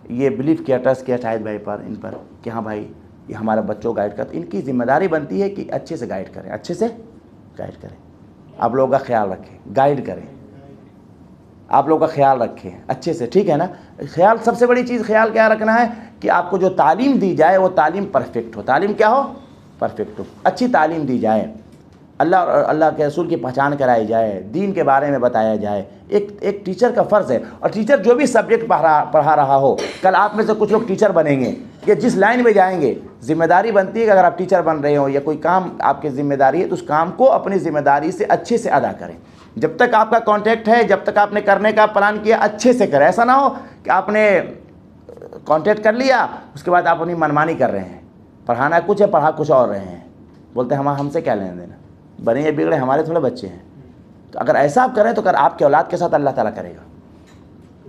یہ بلیو کیا، ٹرسٹ کیا شاہد بھائی پر، ان پر کہ ہاں بھائی یہ ہمارا بچوں گائیڈ کرتے، ان کی ذمہ داری بنتی ہے کہ اچھے سے گائیڈ کریں، اچھے سے گائیڈ کریں، آپ لوگوں کا خیال رکھیں، گائیڈ کریں، آپ لوگوں کا خیال رکھیں اچھے سے، ٹھیک ہے نا۔ خیال، سب سے بڑی چیز خیال کیا رکھنا ہے کہ آپ کو جو تعلیم دی جائے وہ تعلیم پرفیکٹ ہو، تعلیم کیا ہو؟ پرفیکٹ ہو، اچھی تعلیم دی جائے، اللہ اور اللہ کے رسول کی پہچان کرائی جائے، دین کے بارے میں بتایا جائے۔ ایک ٹیچر کا فرض ہے، اور ٹیچر جو بھی سبجیکٹ پڑھا رہا ہو، کل آپ میں سے کچھ لوگ ٹیچر بنیں گے یا جس لائن میں جائیں گے، ذمہ داری بنتی ہے کہ اگر آپ ٹیچر بن رہے ہو یا کوئی کام آپ کی ذمہ داری ہے تو اس کام کو اپنی ذمہ داری سے اچھے سے ادا کریں۔ جب تک آپ کا کانٹیکٹ ہے، جب تک آپ نے کرنے کا پلان کیا، اچھے سے کریں۔ ایسا نہ ہو کہ آپ نے کانٹیکٹ کر لیا اس کے بعد آپ اپنی منمانی کر رہے ہیں، پڑھانا کچھ ہے، پڑھا کچھ اور رہے ہیں، بولتے ہیں ہم سے کیا لینا دینا، بنے یا بگڑے ہمارے تھوڑے بچے ہیں۔ تو اگر ایسا آپ کریں تو آپ کے اولاد کے ساتھ اللہ تعالیٰ کرے گا۔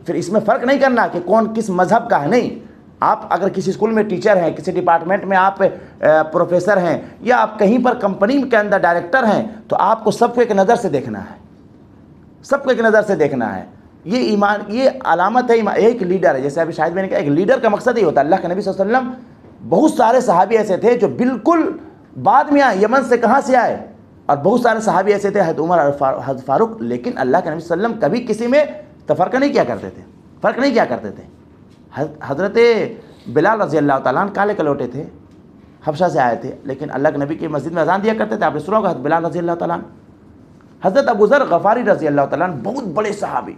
پھر اس میں فرق نہیں کرنا کہ کون کس مذہب کا ہے، نہیں۔ آپ اگر کسی اسکول میں ٹیچر ہیں، کسی ڈپارٹمنٹ میں آپ پروفیسر ہیں، یا آپ کہیں پر کمپنی کے اندر ڈائریکٹر ہیں، تو آپ کو سب کو ایک نظر سے دیکھنا ہے، سب کو ایک نظر سے دیکھنا ہے۔ یہ ایمان، یہ علامت ہے ایک لیڈر ہے۔ جیسے ابھی شاہد میں نے کہا، ایک لیڈر کا مقصد ہی ہوتا ہے۔ اللہ کے نبی صلی اللہ علیہ وسلم، بہت سارے صحابی ایسے تھے جو بالکل بعد میں آئے، یمن سے کہاں سے آئے، اور بہت سارے صحابی ایسے تھے، حضرت عمر اور حضرت فاروق، لیکن اللہ کے نبی صلی اللہ علیہ وسلم کبھی کسی میں تفرقہ نہیں کیا کرتے تھے، فرق نہیں کیا کرتے تھے۔ حضرت بلال رضی اللہ تعالیٰ عنہ کالے کلوٹے تھے، حبشہ سے آئے تھے، لیکن اللہ کے نبی کی مسجد میں اذان دیا کرتے تھے۔ آپ نے سنا ہوگا حضرت بلال رضی اللہ تعالیٰ عنہ۔ حضرت ابو ذر غفاری رضی اللہ تعالیٰ عنہ، بہت بڑے صحابی،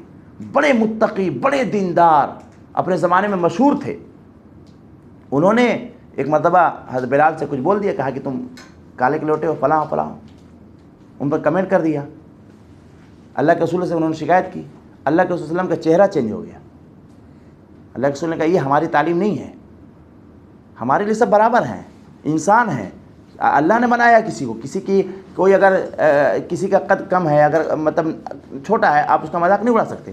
بڑے متقی، بڑے دیندار، اپنے زمانے میں مشہور تھے۔ انہوں نے ایک مرتبہ حضرت بلال سے کچھ بول دیا، کہا کہ تم کالے کلوٹے ہو، فلاں فلاں، ان پر کمنٹ کر دیا۔ اللہ کے رسول سے انہوں نے شکایت کی، اللہ کے رسول صلی اللہ علیہ وسلم کا چہرہ چینج ہو گیا۔ اللہ کے رسول نے کہا یہ ہماری تعلیم نہیں ہے، ہمارے لیے سب برابر ہیں، انسان ہیں، اللہ نے بنایا کسی کو، کسی کی کوئی اگر کسی کا قد کم ہے، اگر مطلب چھوٹا ہے، آپ اس کا مذاق نہیں اڑا سکتے،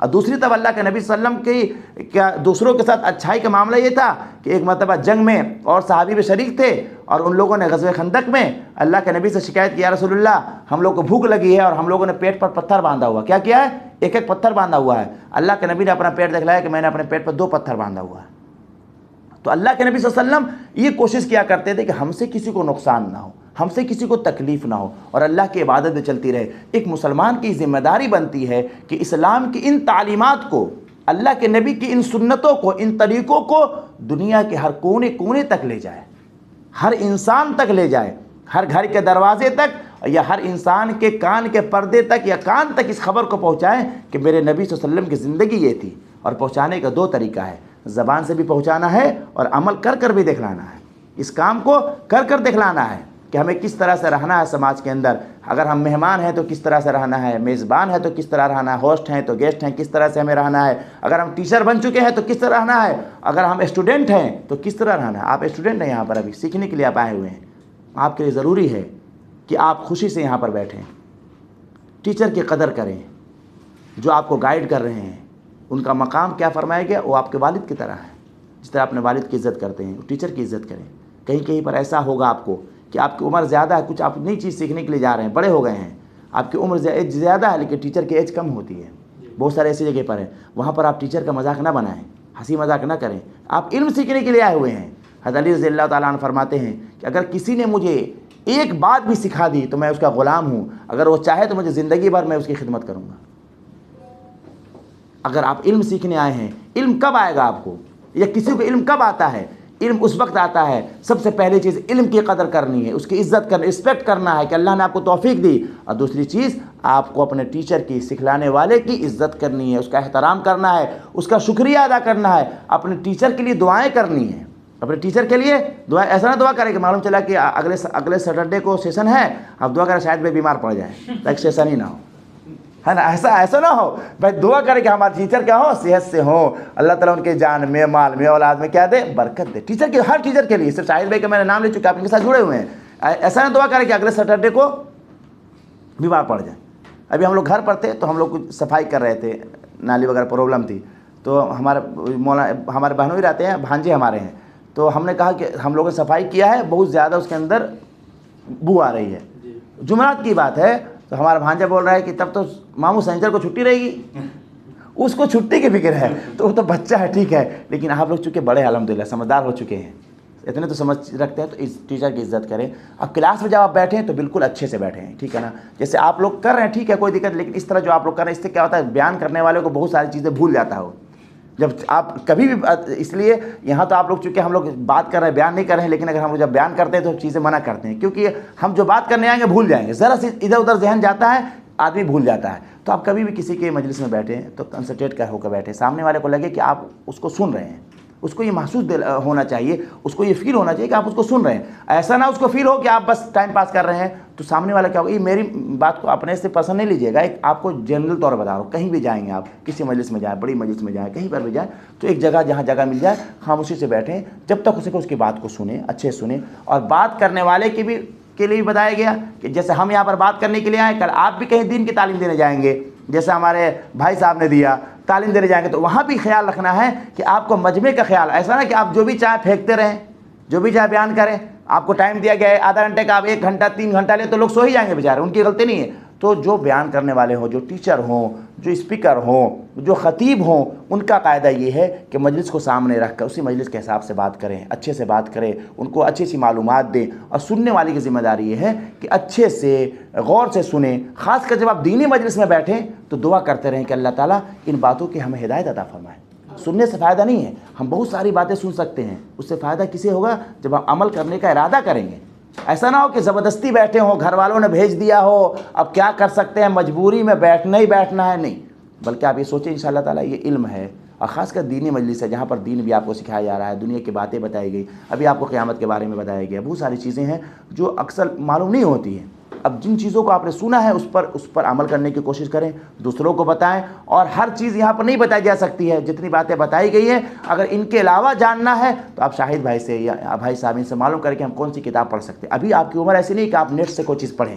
اور دوسری طرف اللہ کے نبی صلی اللہ علیہ وسلم کی کیا دوسروں کے ساتھ اچھائی کا معاملہ یہ تھا کہ ایک مرتبہ جنگ میں اور صحابی بھی شریک تھے، اور ان لوگوں نے غزوہ خندق میں اللہ کے نبی سے شکایت کی، یا رسول اللہ ہم لوگ کو بھوک لگی ہے اور ہم لوگوں نے پیٹ پر پتھر باندھا ہوا۔ کیا کیا ہے؟ ایک ایک پتھر باندھا ہوا ہے۔ اللہ کے نبی نے اپنا پیٹ دکھلایا کہ میں نے اپنے پیٹ پر 2 پتھر باندھا ہوا ہے۔ تو اللہ کے نبی صلی اللہ علیہ وسلم یہ کوشش کیا کرتے تھے کہ ہم سے کسی کو نقصان نہ ہو، ہم سے کسی کو تکلیف نہ ہو، اور اللہ کی عبادت میں چلتی رہے۔ ایک مسلمان کی ذمہ داری بنتی ہے کہ اسلام کی ان تعلیمات کو، اللہ کے نبی کی ان سنتوں کو، ان طریقوں کو دنیا کے ہر کونے کونے تک لے جائے، ہر انسان تک لے جائے، ہر گھر کے دروازے تک یا ہر انسان کے کان کے پردے تک یا کان تک اس خبر کو پہنچائیں کہ میرے نبی صلی اللہ علیہ وسلم کی زندگی یہ تھی۔ اور پہنچانے کا 2 طریقہ ہے، زبان سے بھی پہنچانا ہے اور عمل کر کر بھی دکھلانا ہے۔ اس کام کو کر کر دکھلانا ہے کہ ہمیں کس طرح سے رہنا ہے سماج کے اندر، اگر ہم مہمان ہیں تو کس طرح سے رہنا ہے، میزبان ہے تو کس طرح رہنا ہے، ہوسٹ ہیں تو گیسٹ ہیں کس طرح سے ہمیں رہنا ہے، اگر ہم ٹیچر بن چکے ہیں تو کس طرح رہنا ہے، اگر ہم اسٹوڈنٹ ہیں تو کس طرح رہنا ہے۔ آپ اسٹوڈنٹ ہیں، یہاں پر ابھی سیکھنے کے لیے آپ آئے ہوئے ہیں، آپ کے لیے ضروری ہے کہ آپ خوشی سے یہاں پر بیٹھیں، ٹیچر کی قدر کریں، جو آپ کو گائیڈ کر رہے ہیں ان کا مقام کیا فرمایا گیا، وہ آپ کے والد کی طرح ہے۔ جس طرح اپنے والد کی عزت کرتے ہیں ٹیچر کی عزت کریں۔ کہیں کہیں پر ایسا ہوگا آپ کو کہ آپ کی عمر زیادہ ہے، کچھ آپ نئی چیز سیکھنے کے لیے جا رہے ہیں، بڑے ہو گئے ہیں، آپ کی عمر زیادہ ہے لیکن ٹیچر کی ایج کم ہوتی ہے، بہت سارے ایسی جگہ پر ہیں، وہاں پر آپ ٹیچر کا مذاق نہ بنائیں، ہنسی مذاق نہ کریں، آپ علم سیکھنے کے لیے آئے ہوئے ہیں۔ حضرت علی رضی اللہ تعالیٰ عنہ فرماتے ہیں کہ اگر کسی نے مجھے ایک بات بھی سکھا دی تو میں اس کا غلام ہوں، اگر وہ چاہے تو مجھے زندگی بھر میں اس کی خدمت کروں گا۔ اگر آپ علم سیکھنے آئے ہیں، علم کب آئے گا آپ کو، یا کسی کو علم کب آتا ہے؟ علم اس وقت آتا ہے، سب سے پہلی چیز علم کی قدر کرنی ہے، اس کی عزت کرنا، رسپیکٹ کرنا ہے کہ اللہ نے آپ کو توفیق دی، اور دوسری چیز آپ کو اپنے ٹیچر کی، سکھلانے والے کی عزت کرنی ہے، اس کا احترام کرنا ہے، اس کا شکریہ ادا کرنا ہے، اپنے ٹیچر کے لیے دعائیں کرنی ہیں، اپنے ٹیچر کے لیے دعائیں۔ ایسا نہ دعا کریں کہ معلوم چلا کہ اگلے سیٹرڈے کو سیشن ہے، اب دعا کریں شاید میں بیمار پڑ جائیں تاکہ سیشن ہی نہ ہو، ہے نا، ایسا نہ ہو بھائی، دعا کرے کہ ہمارے ٹیچر کیا ہو، صحت سے ہو، اللہ تعالیٰ ان کے جان میں، مال میں، اولاد میں کیا دے، برکت دے۔ ٹیچر کے، ہر ٹیچر کے لیے، صرف شاہد بھائی کا میں نے نام لے چکا، آپ ان کے ساتھ جڑے ہوئے ہیں، ایسا نہ دعا کرے کہ اگلے سیٹرڈے کو بیمار پڑ جائیں۔ ابھی ہم لوگ گھر پر تھے تو ہم لوگ کچھ صفائی کر رہے تھے، نالی وغیرہ پرابلم تھی، تو ہمارے بہنوئی رہتے ہیں، بھانجے ہمارے ہیں، تو ہم نے کہا کہ ہم لوگوں نے صفائی کیا ہے، بہت زیادہ اس کے اندر بو آ رہی ہے، جمعرات کی بات ہے، تو ہمارا بھانجا بول رہا ہے کہ تب تو ماموں سنیچر کو چھٹی رہے گی، اس کو چھٹی کی فکر ہے، تو وہ تو بچہ ہے، ٹھیک ہے، لیکن آپ لوگ چونکہ بڑے الحمدللہ سمجھدار ہو چکے ہیں، اتنے تو سمجھ رکھتے ہیں، تو اس ٹیچر کی عزت کریں۔ اب کلاس میں جب آپ بیٹھیں تو بالکل اچھے سے بیٹھیں، ٹھیک ہے نا، جیسے آپ لوگ کر رہے ہیں ٹھیک ہے کوئی دقت، لیکن اس طرح جو آپ لوگ کر رہے ہیں اس سے کیا ہوتا ہے، بیان کرنے والے کو بہت ساری چیزیں بھول جاتا ہو۔ جب آپ کبھی بھی، اس لیے یہاں تو آپ لوگ چونکہ ہم لوگ بات کر رہے ہیں، بیان نہیں کر رہے ہیں، لیکن اگر ہم لوگ جب بیان کرتے ہیں تو چیزیں منع کرتے ہیں، کیونکہ ہم جو بات کرنے آئیں گے بھول جائیں گے، ذرا سے ادھر ادھر ذہن جاتا ہے، آدمی بھول جاتا ہے۔ تو آپ کبھی بھی کسی کے مجلس میں بیٹھیں تو کنسنٹریٹ ہو کر بیٹھیں، سامنے والے کو لگے کہ آپ اس کو سن رہے ہیں، اس کو یہ محسوس ہونا چاہیے، اس کو یہ فیل ہونا چاہیے کہ آپ اس کو سن رہے ہیں، ایسا نہ اس کو فیل ہو کہ آپ بس ٹائم پاس کر رہے ہیں، تو سامنے والا کیا ہوگا، یہ میری بات کو اپنے سے پسند نہیں لیجیے گا، ایک آپ کو جنرل طور پر بتا رہا ہوں، کہیں بھی جائیں گے آپ، کسی مجلس میں جائیں، بڑی مجلس میں جائیں، کہیں پر بھی جائیں، تو ایک جگہ جہاں جگہ مل جائے خاموشی سے بیٹھیں، جب تک اسے اس کی بات کو سنیں، اچھے سنیں، اور بات کرنے والے کے لیے بھی بتایا گیا کہ جیسے ہم یہاں پر بات کرنے کے لیے آئے، کل آپ بھی کہیں دین کی تعلیم دینے جائیں گے، جیسے ہمارے بھائی صاحب نے دیا تعلیم دینے جائیں گے، تو وہاں بھی خیال رکھنا ہے کہ آپ کو مجمع کا خیال، ایسا نہ کہ آپ جو بھی چاہے پھینکتے رہیں، جو بھی چاہے بیان کریں، آپ کو ٹائم دیا گیا ہے آدھا گھنٹے کا، آپ 1 گھنٹہ 3 گھنٹہ لیں تو لوگ سو ہی جائیں گے بیچارے، ان کی غلطی نہیں ہے۔ تو جو بیان کرنے والے ہوں، جو ٹیچر ہوں، جو اسپیکر ہوں، جو خطیب ہوں، ان کا قاعدہ یہ ہے کہ مجلس کو سامنے رکھ کر اسی مجلس کے حساب سے بات کریں، اچھے سے بات کریں، ان کو اچھی سی معلومات دیں، اور سننے والے کی ذمہ داری یہ ہے کہ اچھے سے غور سے سنیں، خاص کر جب آپ دینی مجلس میں بیٹھیں تو دعا کرتے رہیں کہ اللہ تعالیٰ ان باتوں کی ہمیں ہدایت عطا فرمائے۔ سننے سے فائدہ نہیں ہے، ہم بہت ساری باتیں سن سکتے ہیں، اس سے فائدہ کسے ہوگا جب ہم عمل کرنے کا ارادہ کریں گے۔ ایسا نہ ہو کہ زبردستی بیٹھے ہوں، گھر والوں نے بھیج دیا ہو، اب کیا کر سکتے ہیں، مجبوری میں بیٹھنا ہی بیٹھنا ہے، نہیں، بلکہ آپ یہ سوچیں انشاءاللہ تعالیٰ یہ علم ہے، اور خاص کر دینی مجلس ہے جہاں پر دین بھی آپ کو سکھایا جا رہا ہے، دنیا کی باتیں بتائی گئی، ابھی آپ کو قیامت کے بارے میں بتایا گیا، بہت ساری چیزیں ہیں جو اکثر معلوم نہیں ہوتی ہیں۔ اب جن چیزوں کو آپ نے سنا ہے اس پر عمل کرنے کی کوشش کریں، دوسروں کو بتائیں، اور ہر چیز یہاں پر نہیں بتائی جا سکتی ہے، جتنی باتیں بتائی گئی ہیں اگر ان کے علاوہ جاننا ہے تو آپ شاہد بھائی سے یا بھائی صاحب سے معلوم کریں کہ ہم کون سی کتاب پڑھ سکتے ہیں۔ ابھی آپ کی عمر ایسی نہیں کہ آپ نیٹ سے کوئی چیز پڑھیں،